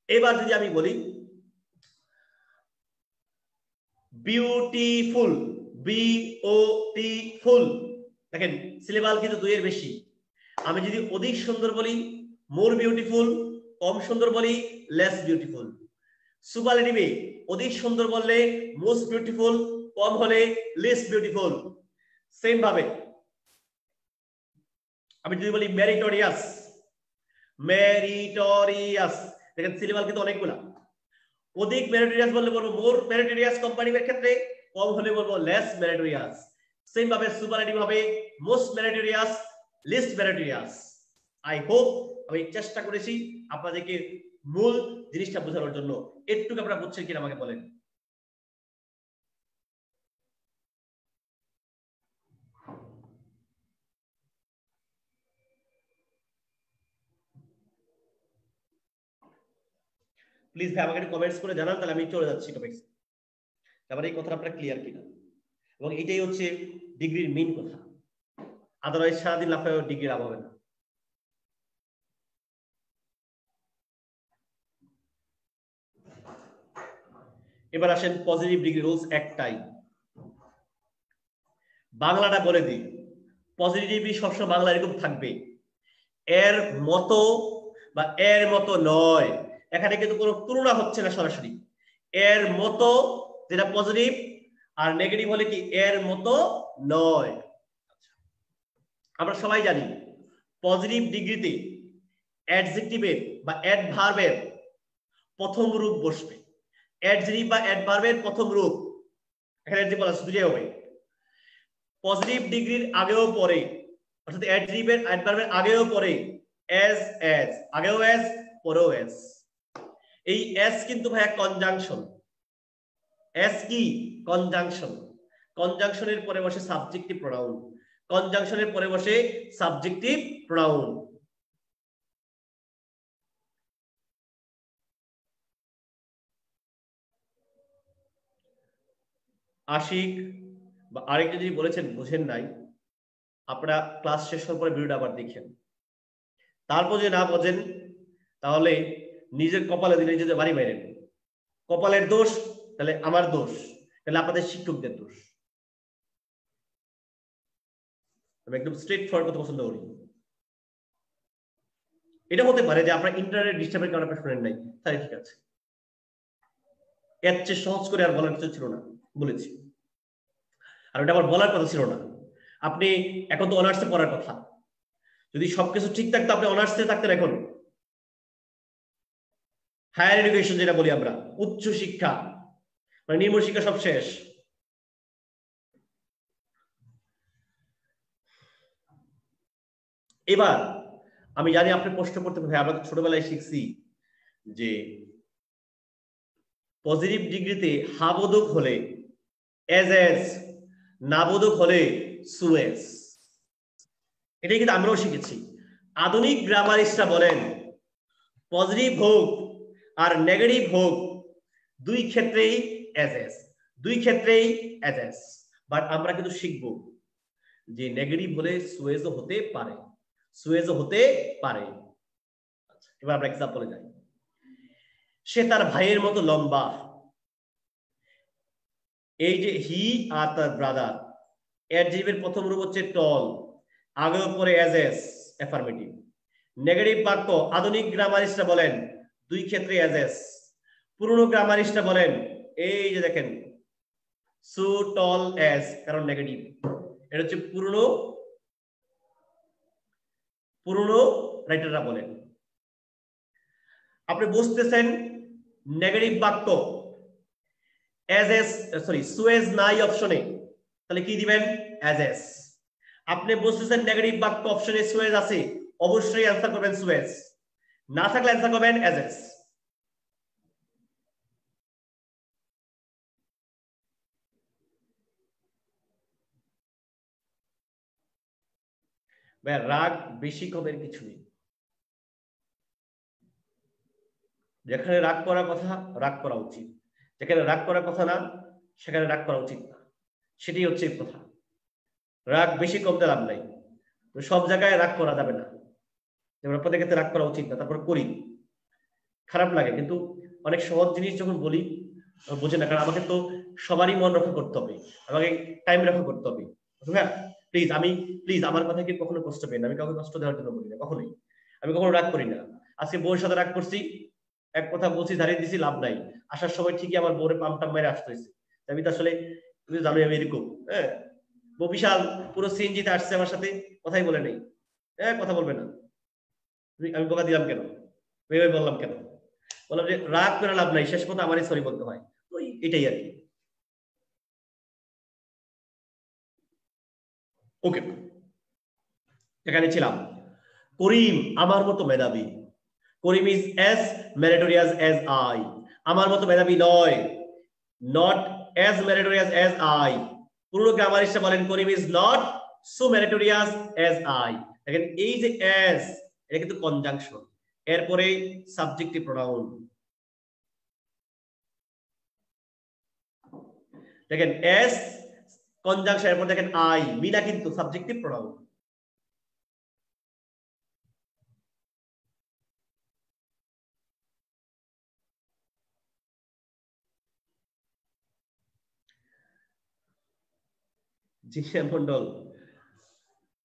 A: এবার যদি আমি বলি বিউটিফুল, বিউটিফুল, দেখেন সিলেবাল কিন্তু দুইয়ের বেশি। আমি যদি অধিক সুন্দর বলি মোর বিউটিফুল, কম সুন্দর বলি লেস বিউটিফুল। সুপারলেটিভে অধিক সুন্দর বললে মোস্ট বিউটিফুল, কম হলে লেস বিউটিফুল। সেম ভাবে আমি যদি বলি মেরিটোরিয়াস, মেরিটোরিয়াস, দেখেন সিলেবাল কিন্তু অনেকগুলা। অধিক মেরিটোরিয়াস বললে বলবো মোর মেরিটোরিয়াস কম্পারেটিভের ক্ষেত্রে, কম হলে বলবো লেস মেরিটোরিয়াস। সেম ভাবে সুপারলেটিভ হবে most meritorious, least meritorious. I hope আমি চেষ্টা করেছি আপনাদেরকে মূল জিনিসটা বোঝানোর জন্য। একটু আপনারা বুঝছেন কিনা আমাকে বলেন। প্লিজ ভাই আমাকে একটু কমেন্টস করে জানান, তাহলে আমি চলে যাচ্ছি টপিকস। তারপরে এই কথাটা আপনারা ক্লিয়ার কিনা, এবং এটাই হচ্ছে ডিগ্রির মেইন কথা। আদারওয়াইজ সারাদিন লাফায় ডিগ্রির লাভ হবে না। এবার আসেন পজিটিভ ডিগ্রি রুলস একটাই, বাংলাটা বলে দিই। পজিটিভ ডিগ্রি সবসময় বাংলা এরকম থাকবে, এর মতো বা এর মতো নয়। এখানে কিন্তু কোনো তুলনা হচ্ছে না সরাসরি, এর মতো যেটা পজিটিভ, আর নেগেটিভ হলে কি এর মতো নয়। আমরা সবাই জানি পজিটিভ ডিগ্রিতে অ্যাডজেক্টিভের বা অ্যাডভার্বের প্রথম রূপ বসবে। অ্যাডজেক্টিভ বা অ্যাডভার্বের প্রথম রূপ এখানে যে বলা দুটোই হবে। পজিটিভ ডিগ্রির আগেও পরে, অর্থাৎ অ্যাডজেক্টিভের অ্যাডভার্বের আগেও পরে এজ, আগেও এজ, পরেও এজ। এই এজ কিন্তু ভাই কনজাংশন। এজ কি কনজাংশন। কনজাংশনের পরে বসে সাবজেক্টিভ প্রোনাউন, কনজাংশনের পরে বসে সাবজেক্টিভ প্রোনাউন। আশিক বা আরেকটা যদি বলেছেন বুঝেন নাই, আপনারা ক্লাস শেষ হওয়ার পরে ভিডিওটা আবার দেখেন। তারপর যদি না বোঝেন তাহলে নিজের কপালে দিলে নিজেদের বাড়ি মাইরেন। কপালের দোষ তাহলে আমার দোষ, তাহলে আপনাদের শিক্ষকদের দোষ। আমি একদম স্ট্রেট ফরওয়ার্ড কথা পছন্দ করি। এটা হতে পারে যে আপনার ইন্টারনেট ডিস্টার্বের কারণে আপনার শুনেন নাই, তাই ঠিক আছে, এর চেয়ে সহজ করে আর বলার কিছু ছিল না, বলেছি। আর ওটা আমার বলার কথা ছিল না। আপনি এখন তো অনার্সে পড়ার কথা, যদি সবকিছু ঠিক থাকতো আপনি অনার্সে থাকতেন। এখন হায়ার এডুকেশন যেটা বলি আমরা, উচ্চ শিক্ষা মানে নিম্ন শিক্ষা সব শেষ। এবার আমি জানি আপনি প্রশ্ন করতে পারেন, আমরা ছোটবেলায় শিখছি যে পজিটিভ ডিগ্রিতে হাবোধক হলে এজ, নাবোধক হলে সুয়েজ। এটাই কিন্তু আমরাও শিখেছি। আধুনিক গ্রামারিস্টরা বলেন পজিটিভ হোক আর নেগেটিভ হোক দুই ক্ষেত্রেই এজ, দুই ক্ষেত্রেই এজ। বাট আমরা কিন্তু শিখবো যে নেগেটিভ হলে সুয়েজও হতে পারে, সুয়েজও হতে পারে। এবার আমরা এক্সাম্পলে যাই। সে তার ভাইয়ের মতো লম্বা। এই যে হি আর তার ব্রাদার, অ্যাডজেক্টিভের প্রথম রূপ হচ্ছে টল, আগে পরে এজ, অ্যাফার্মেটিভ। নেগেটিভ বাক্য আধুনিক গ্রামারিস্টরা বলেন দুই ক্ষেত্রে এজ। পুরনো গ্রামারিস্টরা বলেন এই যে দেখেন সো টল এজ, কারণ নেগেটিভ। এটা হচ্ছে পুরনো রাইটাররা বলেন। আপনি বুঝতেছেন নেগেটিভ বাক্য সুয়েজ নাই অপশনে, তাহলে কি দিবেন এজ। আপনি বুঝতেছেন নেগেটিভ বাক্য অপশনে সুয়েজ আছে, অবশ্যই অ্যান্সার করবেন সুয়েজ, না থাকলে অ্যান্সার করবেন এজ। রাগ বেশি কমের কিছু নেই। যেখানে রাগ করার কথা রাগ করা উচিত, যেখানে রাগ করার কথা না সেখানে রাগ করা উচিত না, সেটাই হচ্ছে কথা। রাগ বেশি কমতে লাভ নাই, সব জায়গায় রাগ করা যাবে না। যেমন আপনাদের ক্ষেত্রে রাগ করা উচিত না, তারপর করি, খারাপ লাগে। কিন্তু অনেক সহজ জিনিস যখন বলি বোঝে না, কারণ আমাকে তো সবারই মন রক্ষা করতে হবে, আমাকে টাইম রক্ষা করতে হবে। হ্যাঁ প্লিজ আমার কথা কি কখনো কষ্ট পেন না, আমি কাউকে কষ্ট দেওয়ার জন্য বলি না, কখনোই। আমি কখনো রাগ করি না। আজকে বউয়ের সাথে রাগ করছি, এক কথা বলছি, দাঁড়িয়ে দিছি, লাভ নাই। আসার সময় ঠিকই আমার বউরে পাম টাম মেরে আসতে হয়েছে। আমি তো আসলে তুমি জানো আমি এরকম, হ্যাঁ। বউ বিশাল পুরো সিএনজিতে আসছে আমার সাথে, কথাই বলে নেই, হ্যাঁ কথা বলবে না। আমি বোকা দিলাম কেন, বললাম কেন, বললাম যে রাগ করে লাভ নাই, শেষ কথা আমারই সরি বলতে হয়। ওই এটাই আর কি। ওকে, এখানে ছিলাম। করিম আমার মতো মেধাবী। Karim is as meritorious as I. আমার মতো মেধাবী নয়, not as meritorious as I. পুরনো গ্রামারিস্টরা বলেন Karim is not so meritorious as I. দেখেন এই যে অ্যাজ, এটা কিন্তু কনজাংশন, এরপরে সাবজেক্টিভ প্রোনাউন। দেখেন এস কনজাংশন, এরপর দেখেন আই, মিনা কিন্তু সাবজেক্টিভ প্রোনাউন। জিয়া মন্ডল,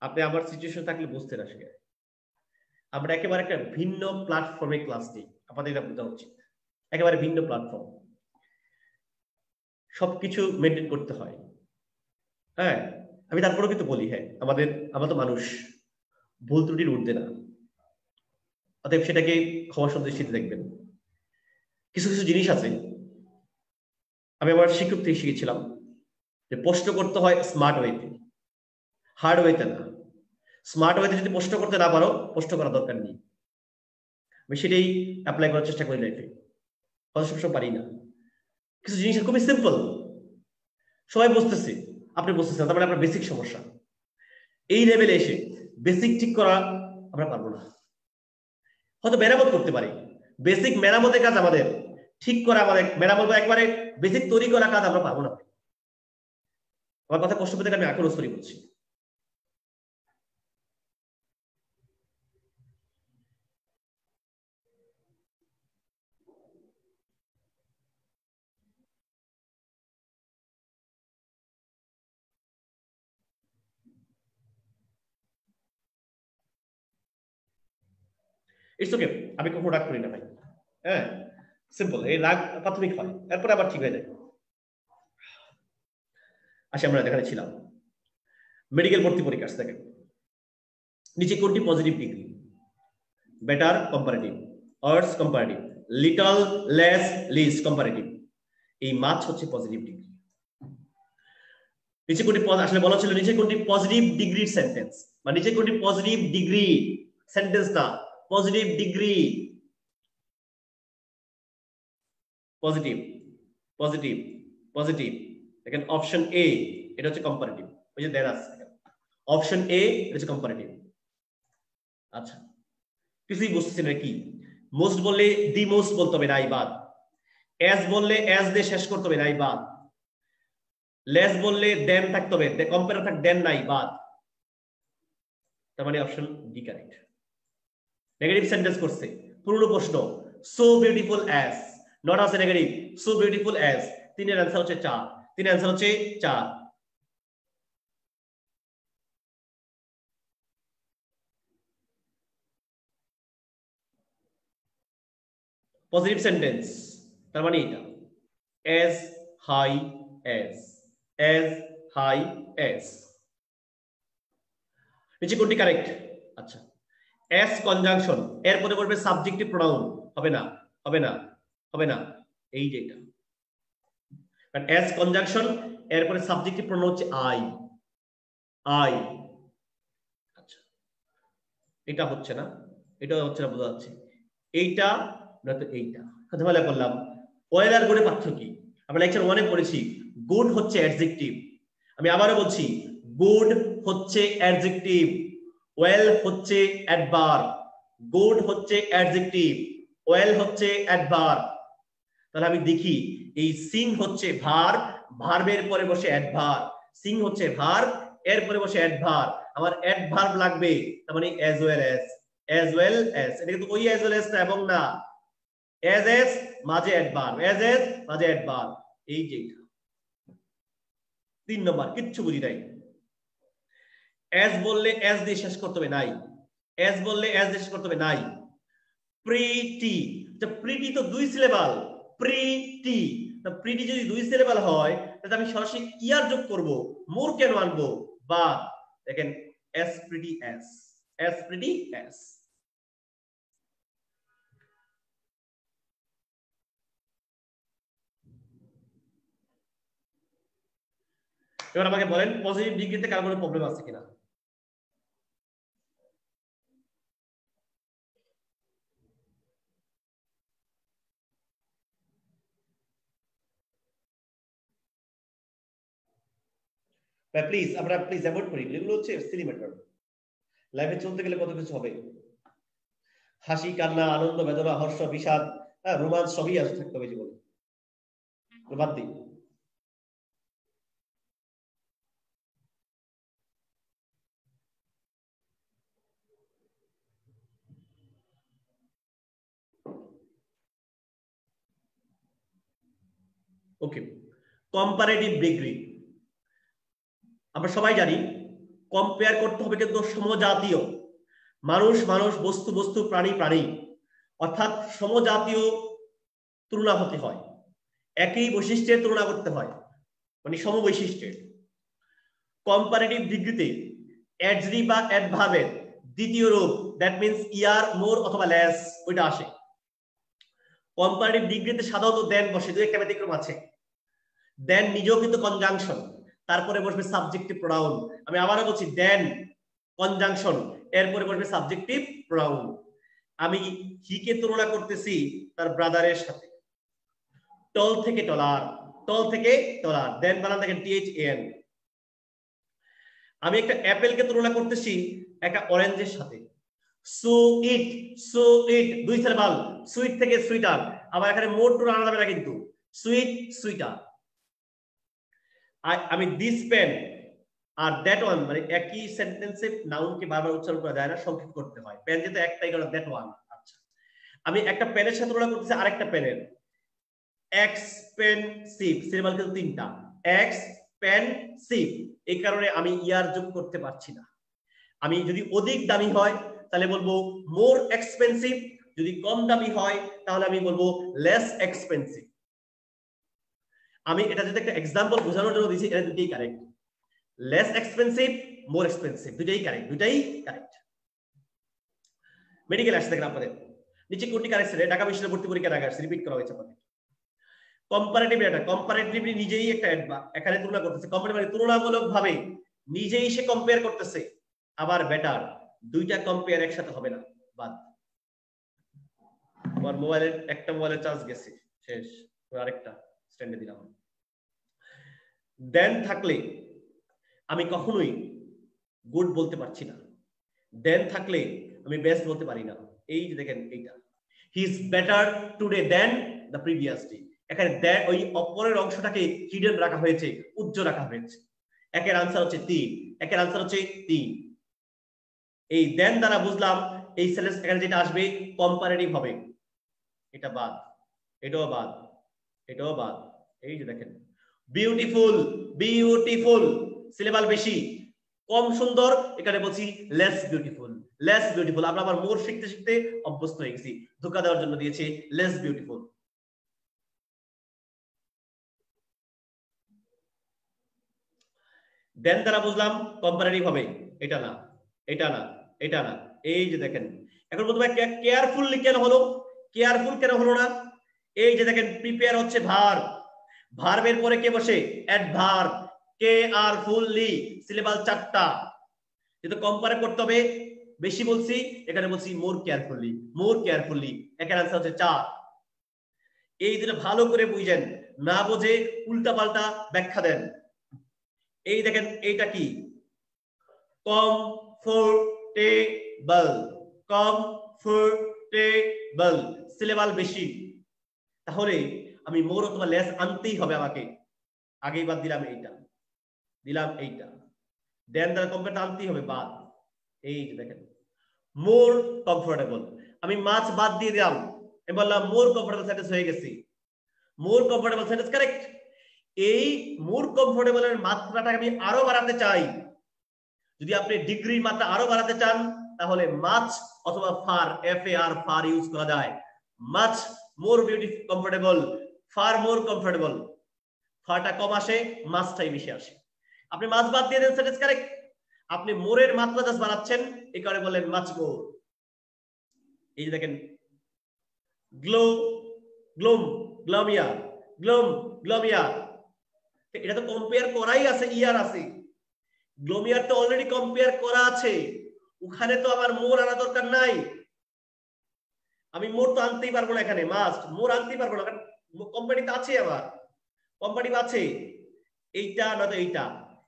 A: আপনি আমার সিচুয়েশন থাকলে বুঝতেন। আসলে আমরা একেবারে একটা ভিন্ন প্ল্যাটফর্মে ক্লাস নিই, আপনাদের এটা বোঝা উচিত। একেবারে ভিন্ন প্ল্যাটফর্ম, সবকিছু মেনটেন করতে হয়। হ্যাঁ, আমি তারপরেও কিন্তু বলি, হ্যাঁ আমরা তো মানুষ, ভুল ত্রুটির ঊর্ধ্বে না, অতএব সেটাকে ক্ষমা সন্তুষ্টিতে দেখবেন। কিছু কিছু জিনিস আছে, আমি আমার শিক্ষক থেকে শিখেছিলাম যে প্রশ্ন করতে হয় স্মার্ট ওয়েতে, হার্ড ওয়েতে না। স্মার্ট ওয়েতে যদি প্রশ্ন করতে না পারো, প্রশ্ন করার দরকার নেই। আমি সেটাই অ্যাপ্লাই করার চেষ্টা করি লাইফে, হয়তো সবসময় পারি না। কিছু জিনিস খুবই সিম্পল, সবাই বুঝতেছে, আপনি বুঝতেছেন, তার মানে আপনার বেসিক সমস্যা। এই লেভেলে এসে বেসিক ঠিক করা আমরা পারবো না, হয়তো মেরামত করতে পারি। বেসিক মেরামতের কাজ আমাদের, ঠিক করা আমাদের মেরামত, একবারে বেসিক তৈরি করা কাজ আমরা পারবো না। আমার কথা কষ্ট পেতে আমি এখনো সরি বলছি। ইটস ওকে, আমি কখনো রাগ করি না ভাই। হ্যাঁ, সিম্পল, এই রাগ প্রাথমিক হয়, এরপরে আবার ঠিক হয়ে যায়। আসি আমরা যেখানে ছিলাম, মেডিকেল ভর্তি পরীক্ষা। দেখেন নিচে কোনটি positive degree? Better comparative, worse comparative, little, less, least comparative. এই মাছ হচ্ছে পজিটিভ ডিগ্রি। নিচে কোনটি আসলে বলা ছিল নিচে কোনটি পজিটিভ ডিগ্রির সেন্টেন্স, বা নিচে কোনটি পজিটিভ ডিগ্রি সেন্টেন্স না, positive degree, positive positive positive. দেখেন অপশন এ, এটা হচ্ছে কম্পারেটিভ, ওই যে দেন আছে অপশন এ, এটা হচ্ছে কম্পারেটিভ। আচ্ছা, কিছুই বুঝতেছি না কি। মোস্ট বললে দি মোস্ট বলতে হবে, নাই বাদ। এস বললে এস দিয়ে শেষ করতে হবে, নাই বাদ। লেস বললে দেন থাকতে হবে, কম্পারেটিভ থাক দেন নাই বাদ। তার মানে option D correct. Negative sentence করছে, পুরনো প্রশ্ন, সো বিউটিফুল অ্যাজ, নট আছে নেগেটিভ, সো বিউটিফুল অ্যাজ। তিনের অ্যান্সার হচ্ছে 4, তিনের অ্যান্সার হচ্ছে 4। পজিটিভ সেন্টেন্স তার মানে এটা, as high as high as। নিচে কোনটি কারেক্ট? আচ্ছা, as কনজাংশন এরপরে বলবে সাবজেক্টিভ প্রোনাউন, হবে না হবে না হবে না, এই যে এটা। কারণ as কনজাংশন এরপরে সাবজেক্টিভ প্রোনাউন হচ্ছে আই, আই। আচ্ছা, এটা হচ্ছে না, এটা হচ্ছে না, বোঝা যাচ্ছে। এইটা নয়তো এইটা, ঝামেলা করলাম। ওয়েল আর গুডের পার্থক্য কি? আমরা লেকচার 1-এ পড়েছি, গুড হচ্ছে অ্যাডজেক্টিভ। আমি আবারও বলছি, গুড হচ্ছে অ্যাডজেক্টিভ, ওয়েল হচ্ছে অ্যাডভার্ব। গুড হচ্ছে অ্যাডজেক্টিভ, ওয়েল হচ্ছে অ্যাডভার্ব। তাহলে আমি দেখি এই সিং হচ্ছে ভার্ব, ভার্বের পরে বসে অ্যাডভার্ব। সিং হচ্ছে ভার্ব, এর পরে বসে অ্যাডভার্ব। আমার অ্যাডভার্ব লাগবে, তার মানে as well as, as well as। এটা কিন্তু ওই as well as না, এবং না, as মাঝে অ্যাডভার্ব, as মাঝে অ্যাডভার্ব। এই যে 3 নম্বর, কিচ্ছু বুঝি নাই। as বললে as দিয়ে শেষ করতে হবে, নাই। as বললে as দিয়ে শেষ করতে হবে, নাই। প্রিটি, তো প্রিটি তো 2 সিলেবাল, প্রিটি। তো প্রিটি যদি 2 সিলেবাল হয়, তাহলে আমি সরাসরি ইয়ার যোগ করব, মোর কেন আনবো? বা দেখেন as pretty as, as pretty as। এবার আমাকে বলেন পজিটিভ ডিগ্রিতে কার কোনো প্রবলেম আছে কিনা? প্লিজ আমরা প্লিজ অ্যাভয়েড করি, এগুলো হচ্ছে সিলি ম্যাটার। লাইফে চলতে গেলে কত কিছু হবে, হাসি কান্না আনন্দ বেদনা হর্ষ বিষাদ, রোমান্স সবই আসতে থাকতে হবে জীবনে, বাদ দিই। ওকে, কম্পারেটিভ ডিগ্রি আমরা সবাই জানি, কম্পেয়ার করতে হবে কিন্তু সমজাতীয়, মানুষ মানুষ, বস্তু বস্তু, প্রাণী প্রাণী, অর্থাৎ সমজাতীয় তুলনা হতে হয়, একই বৈশিষ্ট্যের তুলনা করতে হয়, মানে সমবৈশিষ্ট্যের। কম্পারেটিভ ডিগ্রিতে অ্যাডজেক্টিভ বা অ্যাডভার্বের দ্বিতীয় রূপ, দ্যাট মিন্স ইয়ার, মোর অথবা লেস, ওইটা আসে। কম্পারেটিভ ডিগ্রিতে সাধারণত দেন বসে, দুই একটা ব্যতিক্রম আছে। দেন নিজেও কিন্তু কনজাংশন, তারপরে বসবে সাবজেক্টিভ প্রোনাউন। আমি আবারও বলছি, দেন কনজাংশন, এরপরে বসবে সাবজেক্টিভ প্রোনাউন। আমি হিকে তুলনা করতেছি তার ব্রাদারের সাথে, টল থেকে টলার, টল থেকে টলার, দেন বানান দেখেন THAN। আমি একটা অ্যাপেলকে তুলনা করতেছি একটা অরেঞ্জের সাথে, সুইট, সুইট 2 সিলেবাল, সুইট থেকে সুইটার। আবার এখানে মোর টু আনা যাবে না কিন্তু, সুইট সুইটার। আমি দিস পেন আর দ্যাট ওয়ান, মানে একই সেন্টেন্সে নাউনকে বারবার উচ্চারণ করা যায় না, সংক্ষেপ করতে হয়। পেন যেটা একটাই কারণ দ্যাট ওয়ান। আচ্ছা, আমি একটা পেনের সাথে তুলনা করতেছি আরেকটা পেনের। এক্সপেনসিভ, সিলেবাল কিন্তু তিনটা, এক্সপেনসিভ, এই কারণে আমি ইয়ার যোগ করতে পারছি না। আমি যদি অধিক দামি হয় তাহলে বলবো মোর এক্সপেন্সিভ, যদি কম দামি হয় তাহলে আমি বলবো লেস এক্সপেন্সিভ। আমি এটা যদি একটা এক্সাম্পল বোঝানোর জন্য দিয়েছি, এটা দুটোই correct. Less expensive, more expensive, দুটোই কারেক্ট, দুটোই কারেক্ট। মেডিকেল আসছে দেখেন আপনাদের নিচে কোনটি কারেক্ট ছিল? ঢাকা বিশ্ববিদ্যালয় ভর্তি পরীক্ষার আগে আসছে, রিপিট করা হয়েছে আপনাদের। কম্পারেটিভ এটা, কম্পারেটিভলি নিজেই একটা এখানে তুলনা করতেছে, কম্পারেটিভ তুলনামূলকভাবে নিজেই সে কম্পেয়ার করতেছে। আবার বেটার, দুইটা কম্পেয়ার একসাথে হবে না, বাদ। আমার মোবাইলের একটা মোবাইলের চার্জ গেছে, শেষ, আরেকটা স্ট্যান্ডে দিলাম। দেন থাকলে আমি কখনোই গুড বলতে পারছি না, দেন থাকলে আমি বেস্ট বলতে পারি না। এই যে দেখেন এইটা, he is better today then the previous day. এখানে ওই অপরের অংশটাকে হিডেন রাখা হয়েছে, উজ্জ্বল রাখা হয়েছে। একের আনসার হচ্ছে 3, একের আনসার হচ্ছে 3। এই দেন দ্বারা বুঝলাম এই সেন্টেন্স এখানে যেটা আসবে কম্পারেটিভ হবে। এটা বাদ, এটাও বাদ, এটাও বাদ। এই যে দেখেন বিউটিফুল, বিউটিফুল সিলেবাল বেশি, কম সুন্দর, এখানে বলছি লেস বিউটিফুল, লেস বিউটিফুল। আমরা আবার মোর শিখতে শিখতে অভ্যস্ত হয়ে গেছি, ধোঁকা দেওয়ার জন্য দিয়েছে লেস বিউটিফুল। দেন দ্বারা বুঝলাম কম্পারেটিভ হবে, এটা না, এটা না, এটা না। এই যে দেখেন এখন প্রথমে কেয়ারফুলি কেন হলো, কেয়ারফুল কেন হলো না? এই যে দেখেন প্রিপেয়ার হচ্ছে ভার্ব, ভার্বের পরে কে বসে? অ্যাডভার্ব। কেয়ারফুলি সিলেবাল 4টা, যেটা কম্পেয়ার করতে হবে বেশি বলছি, এখানে বলছি মোর কেয়ারফুলি, মোর কেয়ারফুলি। এখানে আনসার হচ্ছে 4। এই দুটো ভালো করে বুঝেন, না বুঝে উল্টা পাল্টা ব্যাখ্যা দেন। এই দেখেন এইটা কি? কমফোর্টেবল, কমফোর্টেবল সিলেবাল বেশি, তাহলে আমি মোর অথবা লেস আনতেই হবে আমাকে। আগেই বাদ দিলাম এইটা, দিলাম এইটা, দেন দ্বারা কম্পেয়ার আনতেই হবে, বাদ। এই যে দেখেন মোর কমফোর্টেবল, আমি মাছ বাদ দিয়ে দিলাম, আমি বললাম মোর কমফোর্টেবল সেন্টেন্স হয়ে গেছে। More comfortable sentence correct. এই মোর কমফোর্টেবলের মাত্রাটাকে আমি আরো বাড়াতে চাই। যদি আপনি ডিগ্রির মাত্রা আরো বাড়াতে চান তাহলে মাছ অথবা ফার, FAR, ফার ইউজ করা যায়। Much more beautiful comfortable, far more comfortable. ফারটা কম আসে, মাছটাই বেশি আসে। আপনি মাছ বাদ দিয়ে দেন, সেন্টেন্স কারেক্ট। আপনি মোরের মাত্রা জাস্ট বাড়াচ্ছেন, এই কারণে বললেন মাছ মোর। এই যে দেখেন গ্লো, গ্লোম, গ্লোমিয়া, গ্লোম, গ্লোমিয়া, এটা তো কম্পেয়ার করাই আছে, ইয়ার আছে। গ্লোমিয়ার তো অলরেডি কম্পেয়ার করা আছে, ওখানে তো আমার মোর আনা দরকার নাই। আমি মোর তো আনতেই পারবো না, এখানে মাস্ট মোর আনতেই পারবো না, কারণ কোম্পানিতে আছে, আমার কোম্পানি আছে। এইটা না তো এইটা,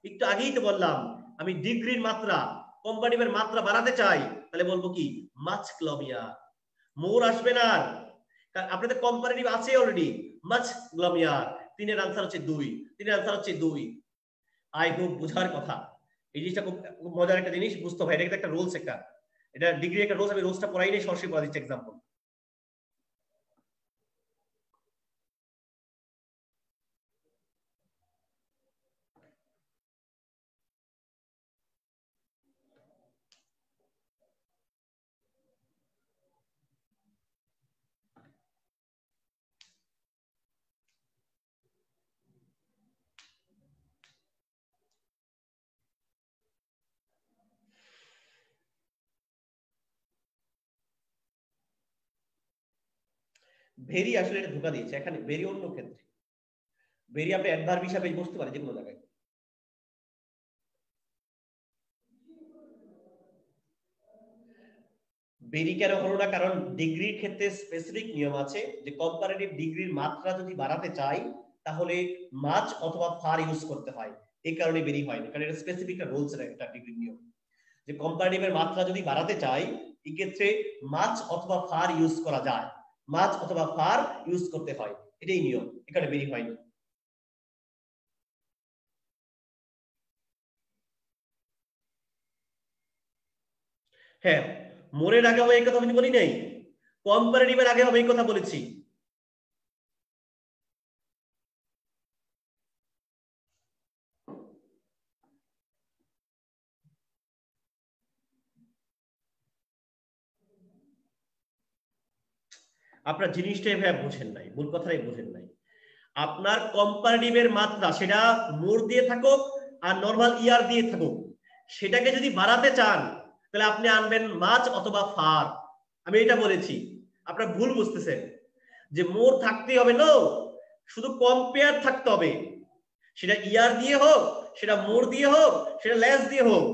A: একটু আগেই তো বললাম আমি ডিগ্রির মাত্রা, কোম্পানির মাত্রা বাড়াতে চাই, তাহলে বলবো কি মাছ গ্লোমিয়া, মোর আসবে না। আপনাদের কম্পারেটিভ আছে অলরেডি, মাছ গ্লোমিয়া। 3-এর আনসার হচ্ছে 2, 3-এর আনসার হচ্ছে 2। আই হোপ বুঝার কথা। এই জিনিসটা খুব মজার একটা জিনিস, বুঝতে হবে, এটা একটা রুলস, একটা এটা ডিগ্রি একটা রুলস। আমি রুলসটা পড়াই নেই, সরাসরি পড়া দিচ্ছি এক্সাম্পল। ভেরি আসলে এটা ধোকা দিয়েছে, এখানে ভেরি অন্য ক্ষেত্রে। ভেরি আপনি অ্যাডভার্ব হিসাবে বসতে পারে যে কোনো জায়গায়। ভেরি কেন হলো না? কারণ ডিগ্রির ক্ষেত্রে স্পেসিফিক নিয়ম আছে যে কম্পারেটিভ ডিগ্রির মাত্রা যদি বাড়াতে চাই তাহলে মাছ অথবা ফার ইউজ করতে হয়, এই কারণে ভেরি হয় না। কারণ এটা স্পেসিফিক একটা রুলস, একটা ডিগ্রির নিয়ম, যে কম্পারেটিভের মাত্রা যদি বাড়াতে চাই এই ক্ষেত্রে মাছ অথবা ফার ইউজ করা যায়, মাছ অথবা ফার ইউজ করতে হয়, এটাই নিয়ম, এখানে ভেরি হয়নি। হ্যাঁ, মোরের আগে হবে এই কথা আমি বলি নাই, কম্পারেটিভের আগে হবে এই কথা বলেছি। আপনার জিনিসটাই ভাই বুঝেন নাই, মূল কথাটাই বুঝেন নাই। আপনার কম্পারেটিভের মাত্রা সেটা মোর দিয়ে থাকুক আর নরমাল ইয়ার দিয়ে থাকুক, সেটাকে যদি বাড়াতে চান তাহলে আপনি আনবেন মাছ অথবা ফার। আমি এটা বলেছি, আপনার ভুল বুঝতেছেন যে মোর থাকতে হবে। নো, শুধু কম্পেয়ার থাকতে হবে, সেটা ইয়ার দিয়ে হোক, সেটা মোর দিয়ে হোক, সেটা লেস দিয়ে হোক।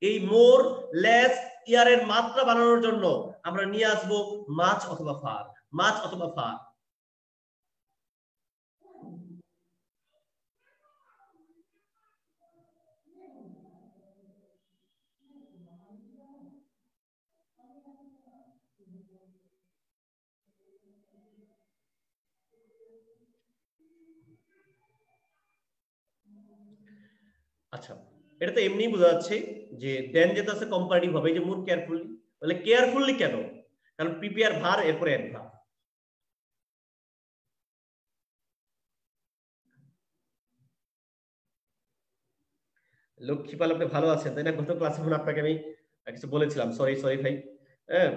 A: এই মোর, লেস, ইয়ারের মাত্রা বানানোর জন্য আমরা নিয়ে আসবো মাছ অথবা ফার, মাছ অথবা ফার। আচ্ছা, এটা তো এমনি বোঝা যাচ্ছে যে দেন যেটা আছে কম্পারেটিভ হবে, যে মোর কেয়ারফুলি, বলে কেয়ারফুলি কেন? কারণ প্রিপেয়ার ভার, এরপরে অ্যাডভার্ব। লক্ষ্মীপাল, আপনি ভালো আছেন তাই না? গত ক্লাসে মনে আপনাকে আমি কিছু বলেছিলাম, সরি সরি ভাই। হ্যাঁ,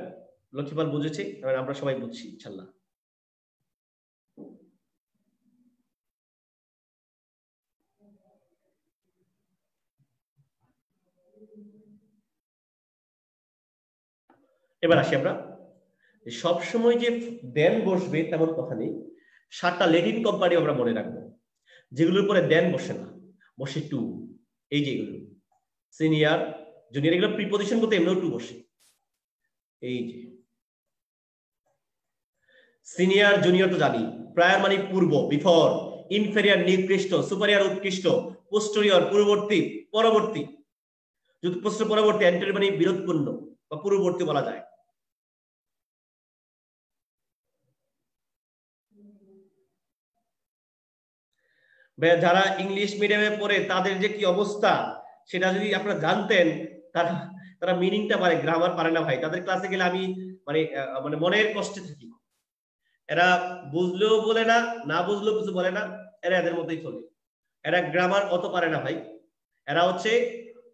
A: লক্ষ্মীপাল বুঝেছি, আমরা সবাই বুঝছি ইনশাল্লাহ। এবার আসি আমরা, সবসময় যে দেন বসবে তেমন কথা নেই। 7টা লেটিন কোম্পানি আমরা মনে রাখবো, যেগুলোর উপরে দেন বসে না, বসে টু। এই যে এগুলো সিনিয়র, জুনিয়র, এগুলো প্রিপজিশন করতে এমনিও টু বসে। এই যে সিনিয়র জুনিয়র তো জানি, প্রায়র মানে পূর্ব, বিফোর, ইনফেরিয়র নিকৃষ্ট, সুপারিয়র উৎকৃষ্ট, পোস্টেরিয়র পূর্ববর্তী, পরবর্তী। যদি পোস্ট পরবর্তী, অ্যান্টেরিয়র মানে বিরোধপূর্ণ বা পূর্ববর্তী বলা যায়। যারা ইংলিশ মিডিয়ামে পড়ে তাদের যে কি অবস্থা সেটা যদি আপনারা জানতেন, তারা তারা মিনিংটা পারে, গ্রামার পারে না ভাই। তাদের ক্লাসে গেলে আমি মানে মানে মনের কষ্টে থাকি। এরা বুঝলেও বলে না, না বুঝলেও কিছু বলে না, এরা এদের মধ্যেই চলে। এরা গ্রামার অত পারে না ভাই। এরা হচ্ছে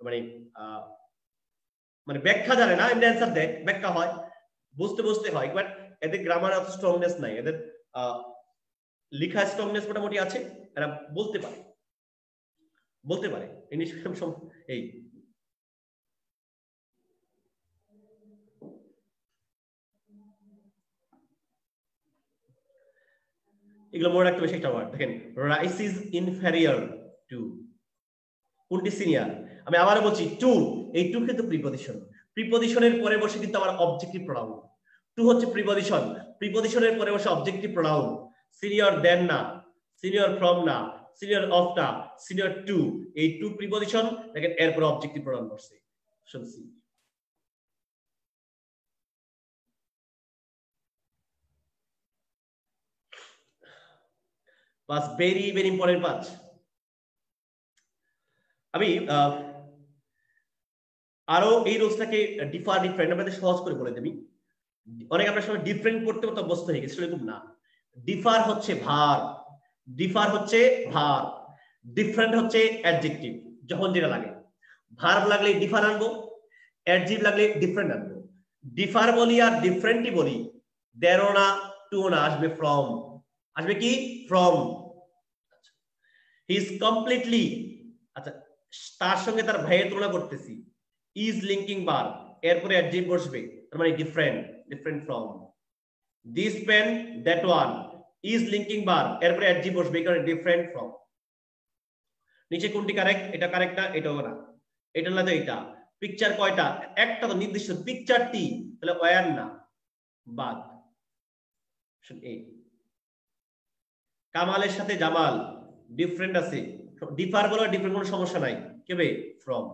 A: মানে মানে ব্যাখ্যা জানে না, এমনি অ্যান্সার দেয়, ব্যাখ্যা হয়, বুঝতে বুঝতে হয়, বাট এদের গ্রামার অত স্ট্রংনেস নাই। এদের লিখা স্ট্রংনেস মোটামুটি আছে, এরা বলতে পারে, বলতে পারে ইংলিশ মিডিয়াম এই। এগুলো মনে রাখতে হবে। সেটা ওয়ার্ড দেখেন, রাইস ইজ ইনফেরিয়র টু, কোনটি সিনিয়র? আমি আবারও বলছি টু, এই টু কিন্তু প্রিপজিশন, প্রিপজিশনের পরে বসে কিন্তু আমার অবজেক্টিভ প্রোনাউন। টু হচ্ছে প্রিপজিশন, প্রিপজিশনের পরে বসে অবজেক্টিভ প্রোনাউন। সিনিয়র দেন না, সিনিয়র ফ্রম না, সিনিয়র অফ না, সিনিয়র টু, এই টু প্রিপজিশন। দেখেন এরপরে অবজেক্টিভ প্রোনাউন বসছে, শুনছি। পাঁচ, ভেরি ভেরি ইম্পর্টেন্ট পাঁচ। আমি আরো এই রোজটাকে ডিফারেন্ট আপনাদের সহজ করে বলে দেবি। অনেক আমরা সময় ডিফারেন্ট করতে করতে অভ্যস্ত হয়ে গেছি, সেরকম না। ডিফার হচ্ছে ভার, ডিফার হচ্ছে ভার, ডিফারেন্ট হচ্ছে অ্যাডজেক্টিভ, যখন যেটা লাগে। ভার্ব লাগলে ডিফার আনবো, অ্যাডজেক্টিভ লাগলে ডিফারেন্ট আনবো। ডিফার বলি আর ডিফারেন্টই বলি, দেরো না টু না, আসবে ফ্রম, আসবে কি ফ্রম। হি ইজ কমপ্লিটলি, আচ্ছা তার সঙ্গে তার ভাইয়ের তুলনা করতেছি, ইজ লিঙ্কিং বার, এরপরে অ্যাডজেক্টিভ বসবে, তার মানে different, different from. This pen, that one, is linking বার, এরপরে অ্যাডজেক্টিভ বসবে, কারণে ডিফারেন্ট ফ্রম। নিচে কোনটি কারেক্ট? এটা কারেক্ট না, এটাও না, এটা না, তো এটা। পিকচার কয়টা? একটা তো নির্দিষ্ট, পিকচারটি, তাহলে ওয়ার না, বাদ। এই কামালের সাথে জামাল ডিফারেন্ট আছে, ডিফার বলো, ডিফারেন্ট কোনো সমস্যা নাই, কেবে from.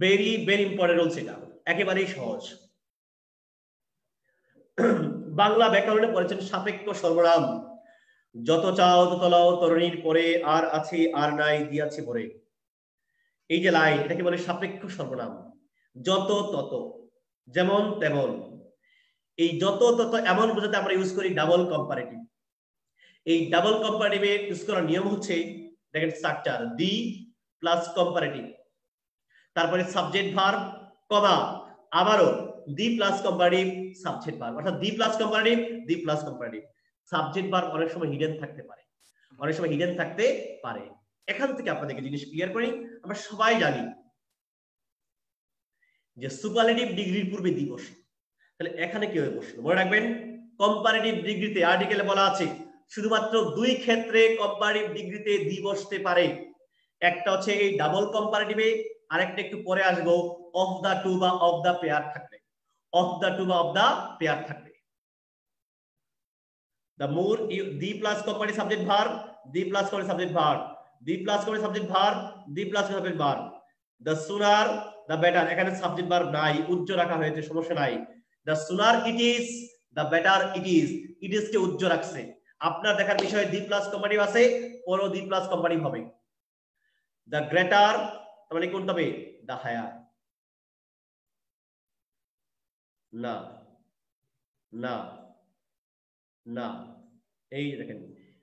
A: Very very important rules, এটা একেবারেই সহজ। বাংলা ব্যাকরণে পড়েছেন সাপেক্ষ সর্বনাম, যত চাও তত লাও তরুণীর পরে, আর আছে আর নাই দিয়াছে পরে। এই যে লাইন, এটাকে বলে সাপেক্ষ সর্বনাম। যত তত, যেমন তেমন। এই যত তত এমন বোঝাতে আমরা ইউজ করি ডাবল কম্পারেটিভ। এই ডাবল কম্পারেটিভে ইউজ করার নিয়ম হচ্ছে, দেখেন স্ট্রাকচার, দি প্লাস কম্পারেটিভ, তারপরে সাবজেক্ট ভার্ব, কমা, আবারও the plus comparative subject verb, অর্থাৎ the plus comparative the plus comparative. Subject verb অনেক সময় হিডেন থাকতে পারে, অনেক সময় হিডেন থাকতে পারে। এখান থেকে আপনাদেরকে জিনিস ক্লিয়ার করি, আমরা সবাই জানি যে সুপারলেটিভ ডিগ্রির পূর্বে দি বসে, তাহলে এখানে কি হয়ে বসলো মনে রাখবেন, কম্পারেটিভ ডিগ্রিতে আর্টিকেলে বলা আছে শুধুমাত্র দুই ক্ষেত্রে কম্পারেটিভ ডিগ্রিতে দি বসতে পারে। একটা হচ্ছে এই ডাবল কম্পারেটিভে, আরেকটা একটু পরে আসবো অফ দা টু বা অফ দা পেয়ার থাকলে, অফ দা টু বা অফ দা পেয়ার থাকলে। The more you the plus comparative subject verb, the plus comparative subject verb, the plus comparative subject verb, the plus comparative verb. The sooner the better. এখানে subject verb নাই, উজ্জ রাখা হয়েছে, সমস্যা নাই। The sooner it is, the better it is. It is কে উজ্জ রাখছে। আপনার দেখার বিষয় দি প্লাস কম্পারেটিভ আছে, পরও দি প্লাস কম্পারেটিভ হবে। The greater মানে কোনটা হবে? The higher। না না না, এই দেখেন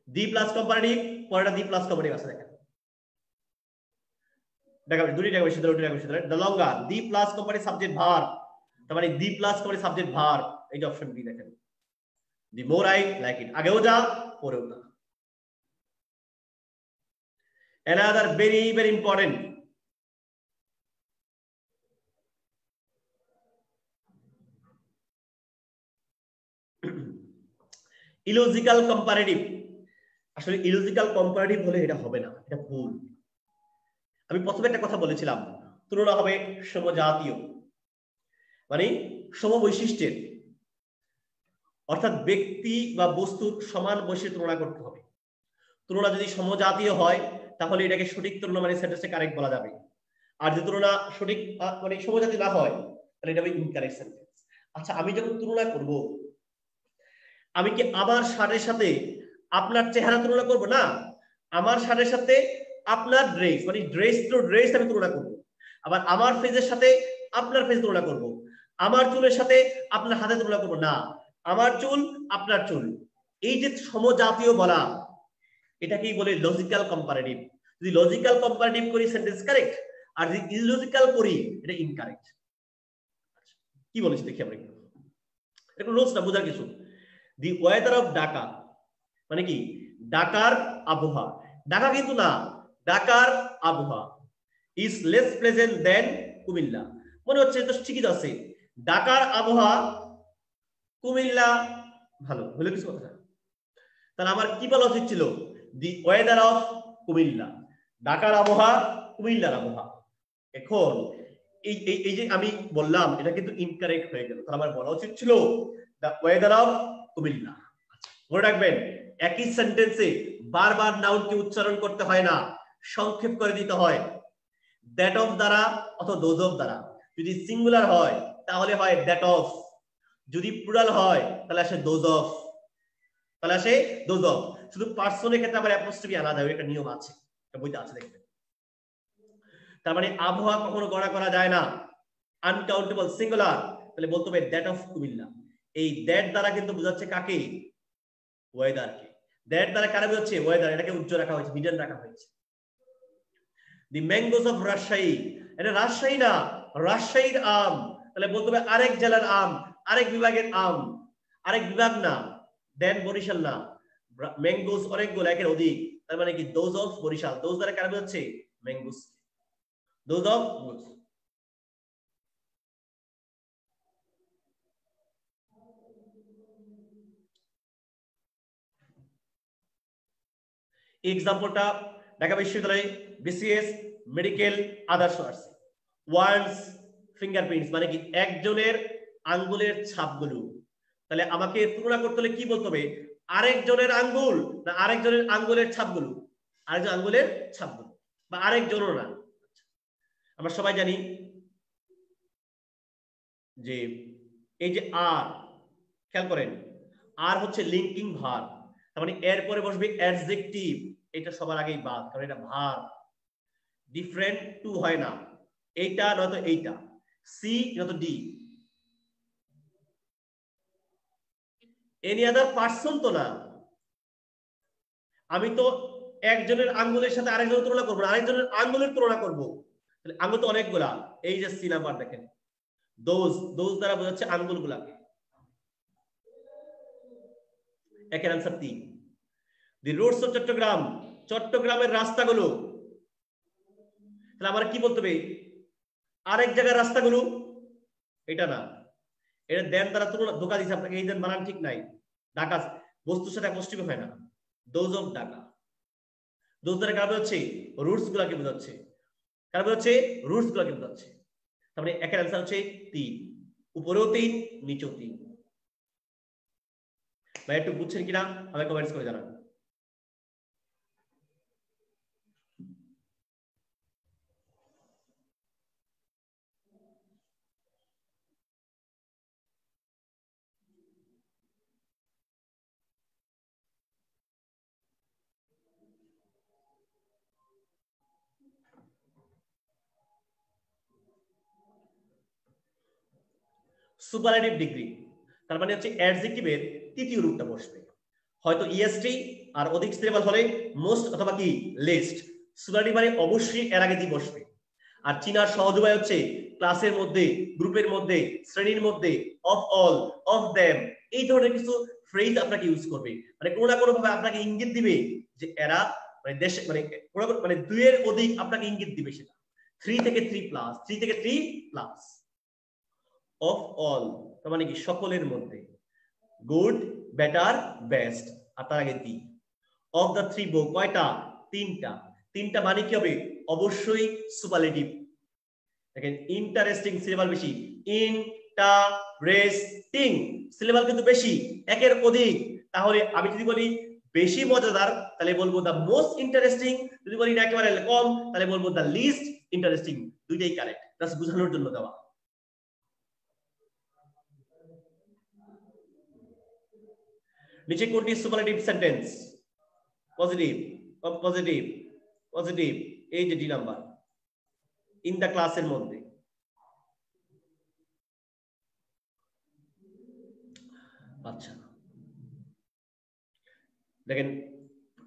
A: দি প্লাস কম্পারেটিভ, পরেরটা দি প্লাস কম্পারেটিভ আছে, দেখেন দেখাবেন দুটি টাকা বেশি ধরে, দুটি টাকা বেশি ধরে। The longer the plus comparative subject verb, তার মানে দি প্লাস কম্পারেটিভ সাবজেক্ট ভার্ব, এই যে অপশন বি দেখেন। দি মোর আই লাইক ইট, আগেও যা পরেও যা। another very very important, illogical comparative. আসলে ইলজিক্যাল কম্পারেটিভ হলে এটা হবে না, এটা ভুল। আমি প্রথমে একটা কথা বলেছিলাম, তুলনা হবে সমজাতীয়, মানে সমবৈশিষ্ট্যের, অর্থাৎ ব্যক্তি বা বস্তুর সমান বৈশিষ্ট্য তুলনা করতে হবে। তুলনা যদি সমজাতীয় হয় তাহলে এটাকে সঠিক তুলনা মানে সেন্টেন্সে কারেক্ট বলা যাবে, আর যদি তুলনা সঠিক মানে সমজাতীয় না হয় তাহলে এটা হবে ইনকারেক্ট সেন্টেন্স। আচ্ছা, আমি যখন তুলনা করব, আমি কি আমার শার্টের সাথে আপনার চেহারা তুলনা করব? না, আমার শার্টের সাথে আপনার ড্রেস, মানে ড্রেস টু ড্রেস আমি তুলনা করব। আবার আমার ফেজের সাথে আপনার ফেজ তুলনা করব, আমার চুলের সাথে আপনার হাতে তুলনা করব না, আমার চুল আপনার চুল। এই যে সমজাতীয় বলা, এটাকেই বলে লজিক্যাল কম্পারেটিভ। যদি লজিক্যাল কম্পারেটিভ করি সেন্টেন্স কারেক্ট, আর যদি ইলজিক্যাল করি এটা ইনকারেক্ট। কি বলেছি দেখি আমরা একটু, এটা রুলস না, বোঝার কিছু। দি ওয়েদার অফ ঢাকা মানে কি? ঢাকার আবহাওয়া। ঢাকা কিন্তু না, ঢাকার আবহাওয়া ইজ লেস প্লেজেন্ট দেন কুমিল্লা। মনে হচ্ছে তো ঠিকই আছে, ঢাকার আবহাওয়া কুমিল্লা ভালো হলো কিছু কথা। তাহলে আমার কি বলা উচিত ছিল? দি ওয়েদার অফ কুমিল্লা, ঢাকার আবহাওয়া কুমিল্লার আবহাওয়া। এখন এই যে আমি বললাম এটা কিন্তু ইনকারেক্ট হয়ে গেল, তাহলে আমার বলা উচিত ছিল দ্য ওয়েদার অফ কুমিল্লা। মনে রাখবেন, একই সেন্টেন্সে বারবার নাউনকে উচ্চারণ করতে হয় না, সংক্ষেপ করে দিতে হয়। দ্যাট অফ দ্বারা অথবা দোজ অফ দ্বারা। যদি সিঙ্গুলার হয় তাহলে হয় দ্যাট অফ, যদি প্লুরাল হয় তাহলে আসে দোজ অফ, তাহলে আসে দোজ অফ। শুধু পার্সনের ক্ষেত্রে আবার অ্যাপোস্ট্রফি আলাদা, একটা নিয়ম আছে, এটা বইতে আছে দেখবেন। তার মানে আবহাওয়া কখনো গণনা করা যায় না, আনকাউন্টেবল সিঙ্গুলার, তাহলে বলতে হবে দ্যাট অফ কুমিল্লা। এই দ্যাট দ্বারা কিন্তু বোঝাচ্ছে কাকে? ওয়েদারকে। দ্যাট দ্বারা কারে বোঝাচ্ছে? ওয়েদার। এটাকে উজ্জ্বল রাখা হয়েছে, হিডেন রাখা হয়েছে। দি ম্যাঙ্গোস অফ রাজশাহী, এটা রাজশাহী না, রাজশাহীর আম, তাহলে বলতে হবে আরেক জেলার আম, আরেক বিভাগের আম, আরেক বিভাগ না, দেন বরিশাল না। ম্যাঙ্গোস অনেকগুলো, একের অধিক, তার মানে কি দোজ অফ বরিশাল। দোজ দ্বারা কারে বোঝাচ্ছে? Mangoes, those of. এক্সাম্পলটা ঢাকা বিশ্ববিদ্যালয়ে বিসিএস মেডিকেল আদার্স আছে। ওয়ান্স ফিঙ্গারপ্রিন্টস মানে কি? একজনের আঙ্গুলের ছাপগুলো। তাহলে আমাকে তুলনা করতে হলে কি বলতে হবে? আরেকজনের আঙ্গুল না আরেকজনের আঙ্গুলের ছাপগুলো? আরেকজন আঙ্গুলের ছাপগুলো, বা আরেকজনও না। আমরা সবাই জানি যে এই যে আর, খেয়াল করেন আর হচ্ছে লিঙ্কিং ভার্ব, তার মানে এর পরে বসবে অ্যাডজেক্টিভ, এটা সবার আগেই বাদ, কারণ এটা ভার্ব, ডিফারেন্ট টু হয় না, এইটা নয়তো এইটা, সি নয়তো ডি, এনি আদার পার্সন তো না। আমি তো একজনের আঙ্গুলের সাথে আরেকজনের তুলনা করবো না, আরেকজনের আঙ্গুলের তুলনা করবো, তাহলে আঙ্গুল তো অনেকগুলা, এই যে সি নাম্বার দেখেন, দোজ দ্বারা বোঝাচ্ছে আঙ্গুলগুলাকে, একের answer 3। The roads of Chattogram, চট্টগ্রামের রাস্তাগুলো, তাহলে আমার কি বলতে হবে, আরেক জায়গার রাস্তাগুলো, এটা না, এটা দেন দ্বারা তুলনা, ধোকা দিচ্ছে আপনাকে, এই দেন বানান ঠিক নাই, ঢাকা বস্তুর সাথে অ্যাপোস্ট্রফি হয় না, দোজ অফ ঢাকা, দোজ দ্বারা কার বোঝাচ্ছে, রুটস গুলাকে বোঝাচ্ছে, কার বোঝাচ্ছে, রুটস গুলাকে বোঝাচ্ছে, তারপরে একের আনসার হচ্ছে 3, উপরেও 3 নিচেও 3। ভাই একটু বুঝছেন কিনা আমাকে কমেন্টস করে জানান। সুপারলেটিভ ডিগ্রি, তার মানে হচ্ছে অ্যাডজেক্টিভের তৃতীয় রূপটা বসবে, হয়তো ইএসটি আর অধিক সিলেবাল হলে মোস্ট অথবা কি লিস্ট, সুপারলেটিভ মানে অবশ্যই এর আগে দি বসবে। আর চিনার সহজ উপায় হচ্ছে ক্লাসের মধ্যে, গ্রুপের মধ্যে, শ্রেণীর মধ্যে, অফ অল, অফ দেম, এই ধরনের কিছু ফ্রেজ আপনাকে ইউজ করবে, মানে কোনো না কোনো ভাবে আপনাকে ইঙ্গিত দিবে যে এরা মানে দেশে মানে 2 এর অধিক আপনাকে ইঙ্গিত দিবে, সেটা 3 থেকে 3 প্লাস, 3 থেকে 3 প্লাস। অফ অল তার মানে কি সকলের মধ্যে, গুড, বেটার, বেস্ট, আর তার আগে দি। অফ দ্য 3 বো, কয়টা, 3টা, 3টা মানে কি হবে, অবশ্যই সুপারলেটিভ। দেখেন ইন্টারেস্টিং সিলেবাল বেশি, ইন্টারেস্টিং সিলেবাল কিন্তু বেশি, একের অধিক, তাহলে আমি যদি বলি বেশি মজাদার তাহলে বলবো দ্য মোস্ট ইন্টারেস্টিং, যদি বলি না একেবারে কম তাহলে বলবো দ্য লিস্ট ইন্টারেস্টিং, দুইটাই কারেক্ট, জাস্ট বোঝানোর জন্য দেওয়া। নিচে কোনটি superlative sentence, positive, positive, positive, এই যে ডি নাম্বার, ইন দা ক্লাসের মধ্যে। আচ্ছা দেখেন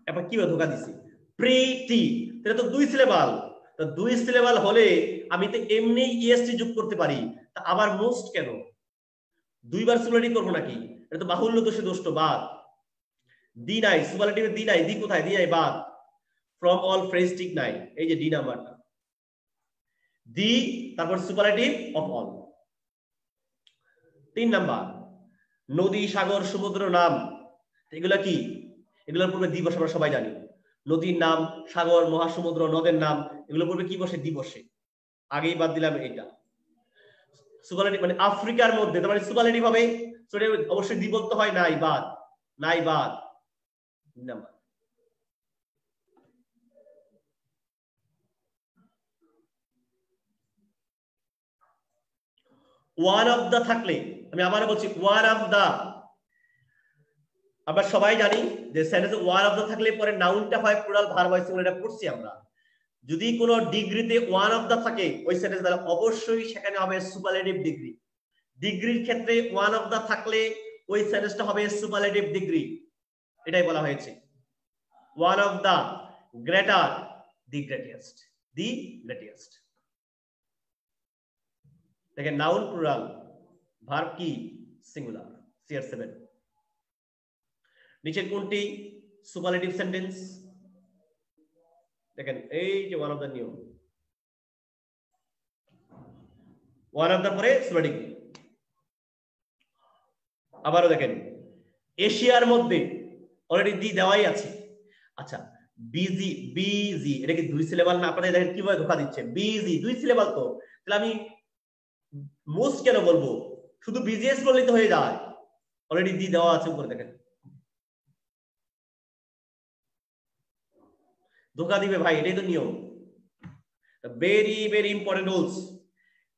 A: এবার কিভাবে ধোকা দিছি, প্রিটি, এটা তো 2 সিলেবাল, তো 2 সিলেবাল হলে আমি তো এমনি ইএসটি যোগ করতে পারি, তা আবার মোস্ট কেন, দুইবার সুপারলেটিভ করব নাকি, এটা তো বাহুল্য দোষে দোষ্ট, বাদ, দি নাই সুপারলেটিভে, দি নাই, দি কোথায়, দি নাই, বাদ, ফ্রম অল ফ্রেজ ঠিক নাই, এই যে ডি নাম্বারটা, দি তারপর সুপারলেটিভ অফ অল। 3 নাম্বার, নদী, সাগর, সমুদ্র নাম, এগুলা কি, এগুলোর পূর্বে দি বসে, আমরা সবাই জানি, নদীর নাম, সাগর, মহাসমুদ্র, নদের নাম, এগুলোর পূর্বে কি বসে, দি বসে, আগেই বাদ দিলাম এটা। সুপারলেটিভ মানে আফ্রিকার মধ্যে, তার মানে সুপারলেটিভ হবে, অবশ্যই দি বলতে হয়, নাই, বাদ, নাই, বাদ, নাম্বার। ওয়ান অফ দা থাকলে, আমি আবার বলছি ওয়ান অফ দা, আমরা সবাই জানি যে সেন্টেন্সে ওয়ান অফ দা থাকলে পরে নাউনটা হয় প্লুরাল, ভার্ব হয় সিঙ্গুলার, এটা পড়ছি আমরা। যদি কোনো ডিগ্রিতে ওয়ান অফ দা থাকে ওই সেন্টেন্স, তাহলে অবশ্যই সেখানে হবে সুপারলেটিভ ডিগ্রি। ডিগ্রির ক্ষেত্রে ওয়ান অফ দা থাকলে ওই সেন্টেন্সটা হবে সুপারলেটিভ ডিগ্রি, এটাই বলা হয়েছে। One of the, greater, the greatest, the greatest. দেখেন নাউন প্লুরাল, ভার্ব কি সিঙ্গুলার, সিআর 7। নিচের কোনটি সুপারলেটিভ সেন্টেন্স, দেখেন এই যে ওয়ান অফ দা নিয়ম, ওয়ান অফ দা পরে সুপারলেটিভ। আবারও দেখেন এশিয়ার মধ্যে অলরেডি দি দেওয়াই আছে। আচ্ছা বিজি, বিজি এটা কি 2 সিলেবাল না, আপনারা দেখেন কিভাবে ধোকা দিচ্ছে, বিজি 2 সিলেবাল তো, তাহলে আমি মোস্ট কেন বলবো, শুধু বিজিএস বললেই তো হয়ে যায়, অলরেডি দি দেওয়া আছে উপরে, দেখেন ধোকা দিবে ভাই, এটাই তো নিয়ম। ভেরি ভেরি ইম্পর্টেন্ট রুলস,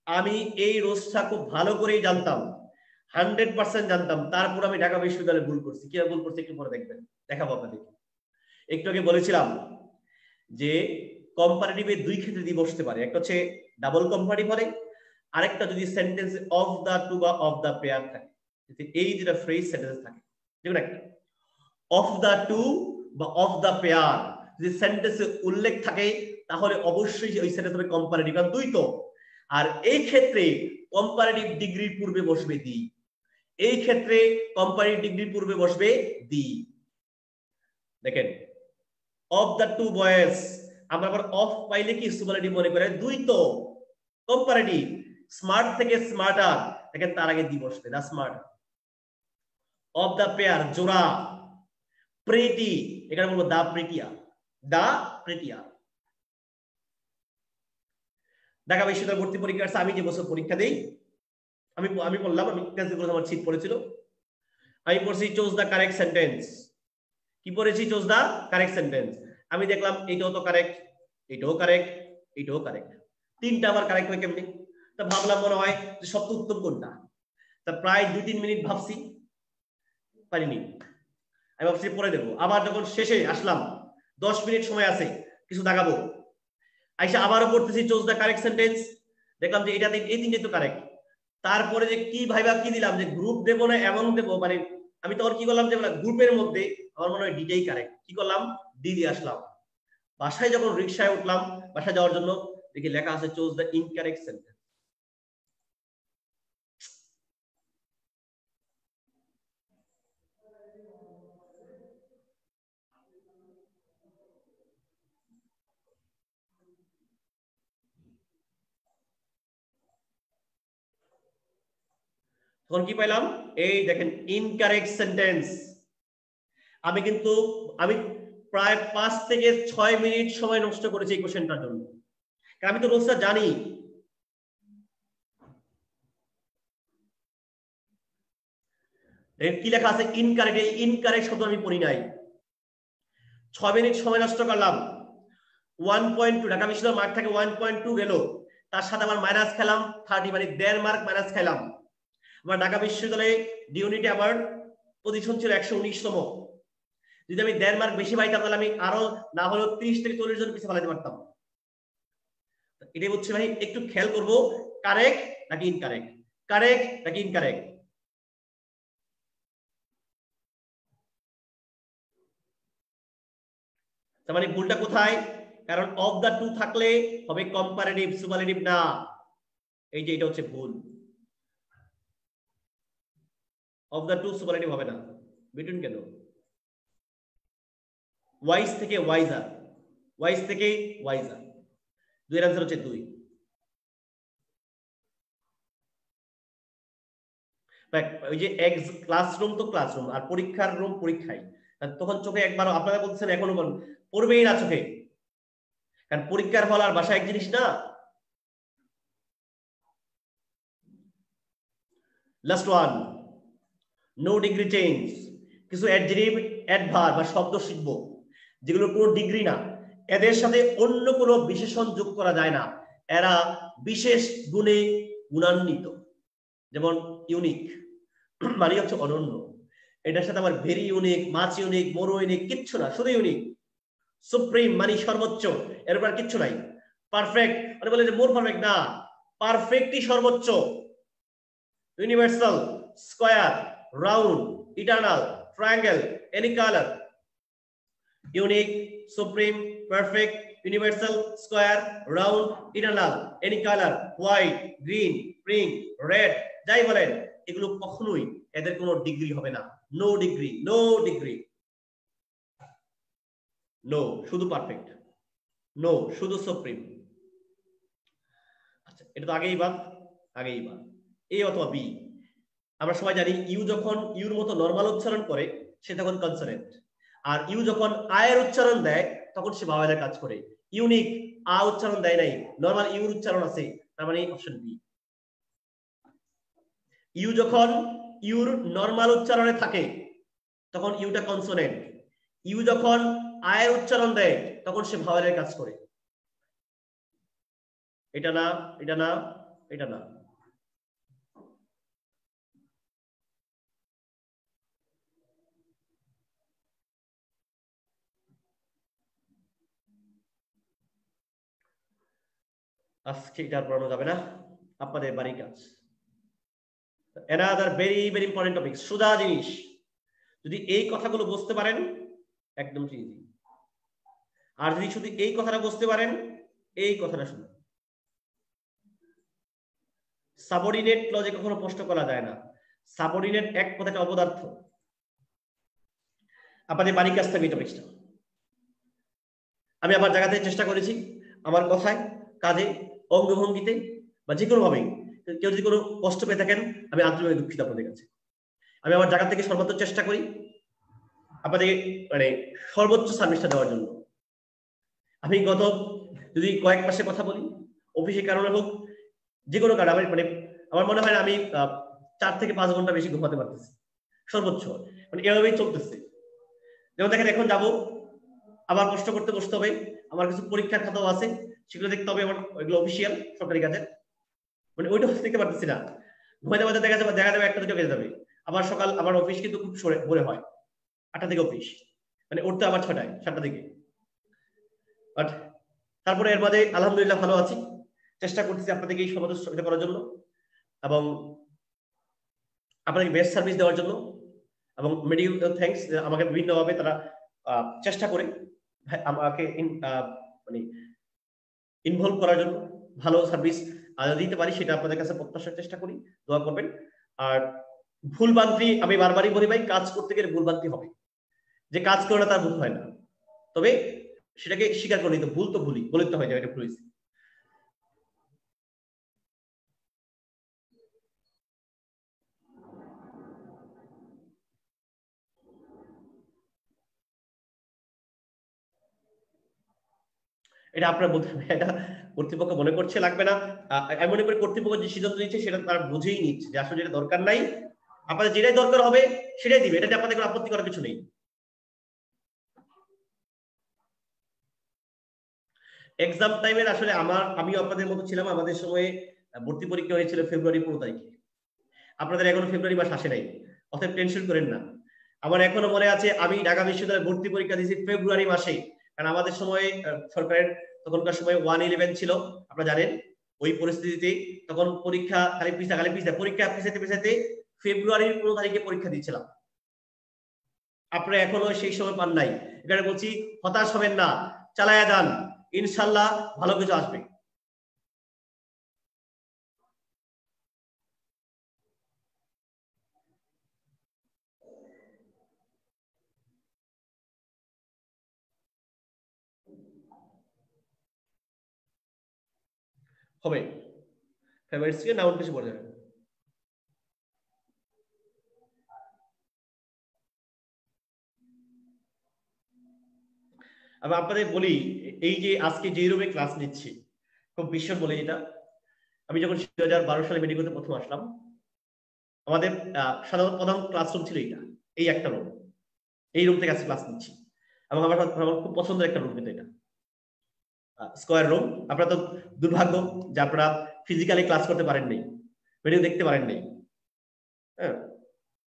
A: আমি এই রোজটা খুব ভালো করেই জানতাম, 100% জানতাম, তারপর আমি ঢাকা বিশ্ববিদ্যালয়ে ভুল করছি। কি ভুল করছি একটু পরে দেখবেন, দেখাবো আপনাদের। একটু আগে বলেছিলাম যে কম্পারেটিভে দুই ক্ষেত্রে দিয়ে বসতে পারে, একটা হচ্ছে ডাবল কম্পারেটিভ হলে, আরেকটা যদি সেন্টেন্স অফ দা টু বা অফ দা পেয়ার থাকে, এই যেটা ফ্রেজ সেন্টেন্স থাকে, যেমন একটা অফ দা টু বা অফ দা পেয়ার যদি সেন্টেন্সে উল্লেখ থাকে তাহলে অবশ্যই ওই সেন্টেন্স হবে কম্পারেটিভ, কারণ দুই তো। আর এই ক্ষেত্রে কম্পারেটিভ ডিগ্রির পূর্বে বসবে দি, এই ক্ষেত্রে কম্পারেটিভ ডিগ্রির পূর্বে বসবে দি। দেখেন অফ দা টু বয়েজ, আমরা আবার অফ পাইলে কি সুপারলেটিভ মনে করে, দুই তো কম্পারেটিভ। স্মার্ট থেকে স্মার্টার, দেখেন তার আগে দি বসবে, দা স্মার্ট। অফ দা পেয়ার জোড়া, প্রিটি, এখানে বলবো দা প্রিটিয়া, দা প্রিটিয়া। ঢাকা বিশ্ববিদ্যালয় ভর্তি পরীক্ষা আছে, আমি যে বছর পরীক্ষা দেই, আমি বললাম আমি আমার শীত পড়েছিল, আমি পড়ছি চুজ দা কারেক্ট সেন্টেন্স। কি পড়েছি? Choose the correct sentence. আমি দেখলাম এইটাও তো কারেক্ট, এইটাও কারেক্ট, এইটাও কারেক্ট, তিনটা আমার কারেক্ট হয় কেমনি? তা ভাবলাম মনে হয় যে সত্য উত্তম কোনটা। তা প্রায় 2-3 মিনিট ভাবছি, পারিনি। আমি ভাবছি পরে দেবো। আবার যখন শেষে আসলাম, 10 মিনিট সময় আছে, কিছু দাগাবো, আইসা আবারও পড়তেছি চুজ দা কারেক্ট সেন্টেন্স, দেখলাম যে এটাতে এই তিনটে তো কারেক্ট। তারপরে যে কি ভাইবা কি দিলাম, যে গ্রুপ দেবো না এমন দেবো, মানে আমি তখন কি করলাম যে গ্রুপের মধ্যে আমার মনে হয় ডিটাই কারেক্ট, কি করলাম ডি দিয়ে আসলাম। বাসায় যখন রিক্সায় উঠলাম বাসায় যাওয়ার জন্য, দেখি লেখা আছে চুজ দা ইনকারেক্ট সেন্টেন্স। তখন কি পাইলাম? এই দেখেন ইনকারেক্ট সেন্টেন্স। আমি কিন্তু আমি প্রায় 5 থেকে 6 মিনিট সময় নষ্ট করেছি এই কোশ্চেনটার জন্য, কারণ আমি তো রোজটা জানি। কি লেখা আছে? ইনকারেক্ট। এই ইনকারেক্ট শব্দ আমি পড়ি নাই, 6 মিনিট সময় নষ্ট করলাম। 1.2 ঢাকা বিশ্ববিদ্যালয় মার্ক থেকে 1.2 গেল, তার সাথে আমার মাইনাস খেলাম 30, মানে 1.5 মার্ক মাইনাস খেলাম। আমার ঢাকা বিশ্ববিদ্যালয়ে ডি ইউনিটে আমার পজিশন ছিল 119তম। যদি আমি 1.5 মার্ক বেশি পাইতাম তাহলে আমি আরো না হলেও 30 থেকে 40 জন পিছিয়ে ফেলাতে পারতাম। এটাই হচ্ছে ভাই, একটু খেয়াল করব কারেক্ট নাকি ইনকারেক্ট, কারেক্ট নাকি ইনকারেক্ট। তার মানে ভুলটা কোথায়? কারণ অফ দা টু থাকলে হবে কম্পারেটিভ, সুপারলেটিভ না। এই যে এটা হচ্ছে ভুল, অফ দা টু সুপারলেটিভ হবে না। বিটুইন কেন? ওয়াইজ থেকে ওয়াইজার, ওয়াইজ থেকে ওয়াইজার। দুই এর आंसर হচ্ছে 2। ওই যে ক্লাসরুম তো ক্লাসরুম, আর পরীক্ষার রুম পরীক্ষায়, তখন চোখে একবার আপনারা বলছেন এখনো পড়বেই না চোখে, কারণ পরীক্ষার হল আর বাসা এক জিনিস না। Last one, no degree change. কিছু অ্যাডজেক্টিভ অ্যাডভার্ব বা শব্দ শিখবো যেগুলো কোনো ডিগ্রি না, এদের সাথে অন্য কোনো বিশেষণ যোগ করা যায় না, এরা বিশেষ গুণে গুণান্বিত। যেমন ইউনিক মানে হচ্ছে অনন্য, এটার সাথে আমার ভেরি ইউনিক, মাচ ইউনিক, মোর ইউনিক কিচ্ছু না, শুধু ইউনিক। সুপ্রিম মানে সর্বোচ্চ, এর উপর কিচ্ছু নাই। পারফেক্ট মানে বলে যে মোর পারফেক্ট না, পারফেক্টই সর্বোচ্চ। Universal, square, round, eternal, triangle, any colour. Unique, supreme, perfect, universal, square, round, eternal, any colour, white, green, pink, red, যাই বলেন, এগুলো কখনোই এদের কোনো ডিগ্রি হবে না। No degree, no degree, no শুধু পারফেক্ট, নো শুধু সুপ্রিম। আচ্ছা এটা তো আগেই বাদ, আগেই বাদ। এ অথবা বি। আমরা সবাই জানি ইউ যখন ইউর মতো নরমাল উচ্চারণ করে সে তখন কনসোনেন্ট, আর ইউ যখন আয়ের উচ্চারণ দেয় তখন সে ভাওয়েলের কাজ করে। ইউনিক আ উচ্চারণ দেয় নাই, নরমাল ইউর উচ্চারণ আছে, তার মানে অপশন বি। ইউ যখন ইউর নরমাল উচ্চারণে থাকে তখন ইউটা কনসোনেন্ট, ইউ যখন আয়ের উচ্চারণ দেয় তখন সে ভাওয়েলের কাজ করে। এটা না, এটা না, এটা না। আজকে এটা পড়ানো যাবে না, আপনাদের বাড়ির কাজ। another very very important topic, সোজা জিনিস। যদি এই কথাগুলো বুঝতে পারেন একদম ইজি, আর যদি শুধু এই কথাটা বুঝতে পারেন, এই কথাটা শুনুন, সাবঅর্ডিনেট ক্লজে কখনো প্রশ্ন করা যায় না। সাবঅর্ডিনেট এক কথাটা অপদার্থ। আপনাদের বাড়ির কাজ থাকবে টপিকটা। আমি আমার জায়গা থেকে চেষ্টা করেছি, আমার কথায়, কাজে, অঙ্গভঙ্গিতে বা যে কোনো ভাবেই কেউ যদি কোনো কষ্ট পেয়ে থাকেন, আমি আন্তরিকভাবে দুঃখিত আপনাদের কাছে। আমি আমার জায়গা থেকে সর্বোচ্চ চেষ্টা করি আপনাদের মানে সর্বোচ্চ সার্ভিসটা দেওয়ার জন্য। আমি গত যদি কয়েক মাসে কথা বলি, অফিসের কারণে হোক, যে কোনো কারণে আমার আমার মনে হয় না আমি 4 থেকে 5 ঘন্টা বেশি ঘুমাতে পারতেছি সর্বোচ্চ, মানে এভাবেই চলতেছে। যেমন দেখেন এখন যাবো, আবার কষ্ট করতে বসতে হবে, আমার কিছু পরীক্ষার খাতাও আছে, সেগুলো দেখতে হবে, আমার ওইগুলো অফিসিয়াল সরকারি কাজের, মানে ওইটা দেখতে পারতেছি না। ঘুমাইতে ঘুমাইতে দেখা যাবে 1টা 2টা বেজে যাবে। আবার সকাল আমার অফিস কিন্তু খুব ভোরে হয়, 8টা থেকে অফিস, মানে উঠতে আবার 6টায় 7টা থেকে। বাট তারপরে এর মাঝে আলহামদুলিল্লাহ ভালো আছি, চেষ্টা করতেছি আপনাদেরকে এই সমাজ সহযোগিতা করার জন্য এবং আপনাদেরকে বেস্ট সার্ভিস দেওয়ার জন্য। এবং মেডিকেল থ্যাঙ্কস, আমাকে বিভিন্নভাবে তারা চেষ্টা করে আমাকে মানে ইনভলভ করার জন্য, ভালো সার্ভিস দিতে পারি সেটা আপনাদের কাছে প্রত্যাশার চেষ্টা করি, দোয়া করবেন। আর ভুলভ্রান্তি আমি বারবারই বলি ভাই, কাজ করতে গেলে ভুলভ্রান্তি হবে, যে কাজ করে না তার ভুল হয় না, তবে সেটাকে স্বীকার করে নিতে, ভুল তো ভুলই বলতে হয় যে এটা ভুল হয়েছে। এটা আপনার বলতে হবে, এটা কর্তৃপক্ষ মনে করছে লাগবে না। আমি মনে করি কর্তৃপক্ষ যে সিদ্ধান্ত নিচ্ছে সেটা তারা বুঝেই নিচ্ছে যে আসলে যেটা দরকার নাই, আপনাদের যেটাই দরকার হবে সেটাই দিবে, এটাতে আপনাদের কোনো আপত্তি করার কিছু নেই। এক্সাম টাইমের আসলে আমি আপনাদের মতো ছিলাম, আমাদের সময়ে ভর্তি পরীক্ষা হয়েছিল ফেব্রুয়ারি 15 তারিখে। আপনাদের এখনো ফেব্রুয়ারি মাস আসে নাই, অতএব টেনশন করেন না। আমার এখনো মনে আছে আমি ঢাকা বিশ্ববিদ্যালয়ে ভর্তি পরীক্ষা দিয়েছি ফেব্রুয়ারি মাসে, কারণ আমাদের সময় সরকারের তখনকার সময় 111 ছিল, আপনারা জানেন। ওই পরিস্থিতিতে তখন পরীক্ষা খালি পিছা পরীক্ষা পিছাতে ফেব্রুয়ারির 15 তারিখে পরীক্ষা দিয়েছিলাম। আপনারা এখনো সেই সময় পান নাই, এখানে বলছি হতাশ হবেন না, চালায়া যান, ইনশাল্লাহ ভালো কিছু আসবে। হবে ফেভারিটস থেকে নাউন কিছু পড়ে যাবে। আমি আপনাদের বলি, এই যে আজকে যে রুমে ক্লাস নিচ্ছি, খুব বিশ্বাস বলে এটা, আমি যখন 2012 সালে মেডিকেলে প্রথম আসলাম, আমাদের সাধারণত প্রধান ক্লাসরুম ছিল এই একটা রুম, এই রুম থেকে আজকে ক্লাস নিচ্ছি। এবং আমার খুব পছন্দের একটা রুম, কিন্তু এটা স্কয়ার রুম। আপনারা তো দুর্ভাগ্য যে আপনারা ফিজিক্যালি ক্লাস করতে পারেন নাই, ভিডিও দেখতে পারেন নাই। হ্যাঁ,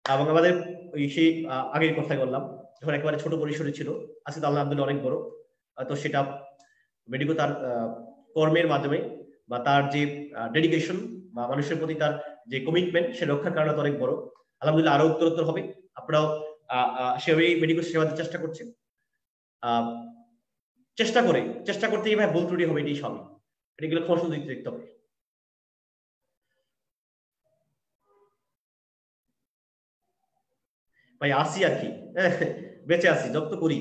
A: এবং আমাদের ওই সেই আগের কথাই বললাম, যখন একেবারে ছোট পরিসরে ছিল, আজকে তো আলহামদুলিল্লাহ অনেক বড়। তো সেটা মেডিকো তার কর্মের মাধ্যমে বা তার যে ডেডিকেশন বা মানুষের প্রতি তার যে কমিটমেন্ট, সে রক্ষার কারণে তো অনেক বড়। আলহামদুলিল্লাহ আরো উত্তরোত্তর হবে। আপনারাও সেভাবেই মেডিকো সেবা দিতে চেষ্টা করছেন। চেষ্টা করতে গিয়ে ভাই ভুল ত্রুটি হবে, এটাই স্বাভাবিক, এটাগুলো ক্ষমা দিতে দেখতে হবে। ভাই আসি আর কি, বেঁচে আসি, জব তো করি।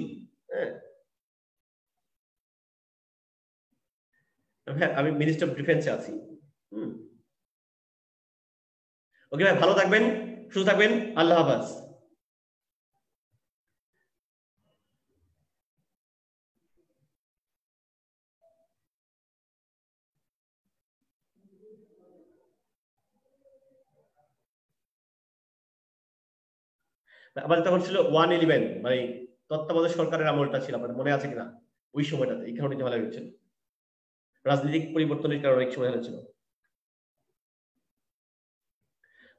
A: আমি মিনিস্টার অফ ডিফেন্সে আছি। ওকে ভাই, ভালো থাকবেন, সুস্থ থাকবেন, আল্লাহ হাফেজ। আমাদের তখন ছিল 111, মানে তত্ত্বাবধায়ক সরকারের আমলটা ছিল, আপনাদের মনে আছে কিনা? ওই সময়টাতে এই কারণে ঝামেলা হয়েছিল, রাজনৈতিক পরিবর্তনের কারণে এক সময় হয়েছিল।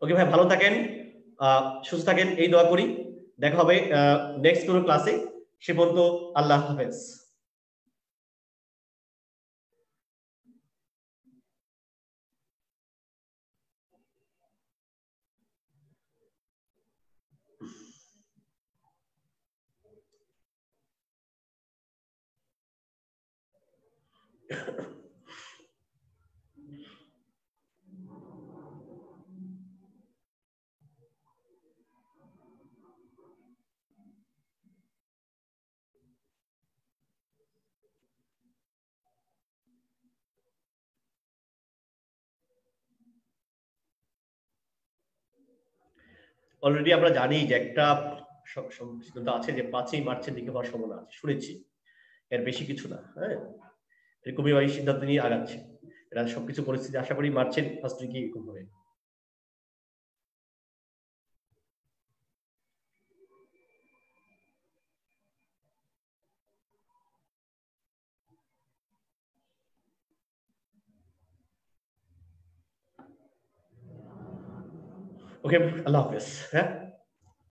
A: ওকে ভাই, ভালো থাকেন, সুস্থ থাকেন, এই দোয়া করি। দেখা হবে নেক্সট কোনো ক্লাসে। সে পর্যন্ত আল্লাহ হাফেজ। অলরেডি আমরা জানি যে একটা সিদ্ধান্ত আছে যে 5ই মার্চের দিকে হওয়ার সম্ভাবনা আছে, শুনেছি, এর বেশি কিছু না। হ্যাঁ, এরকমই এই সিদ্ধান্ত নিয়ে আগাচ্ছে। এরা সবকিছু পরিস্থিতি আশা করি মার্চের ফার্স্ট উইকে এরকম হবে। ওকে, আল্লাহ হাফেজ। হ্যাঁ।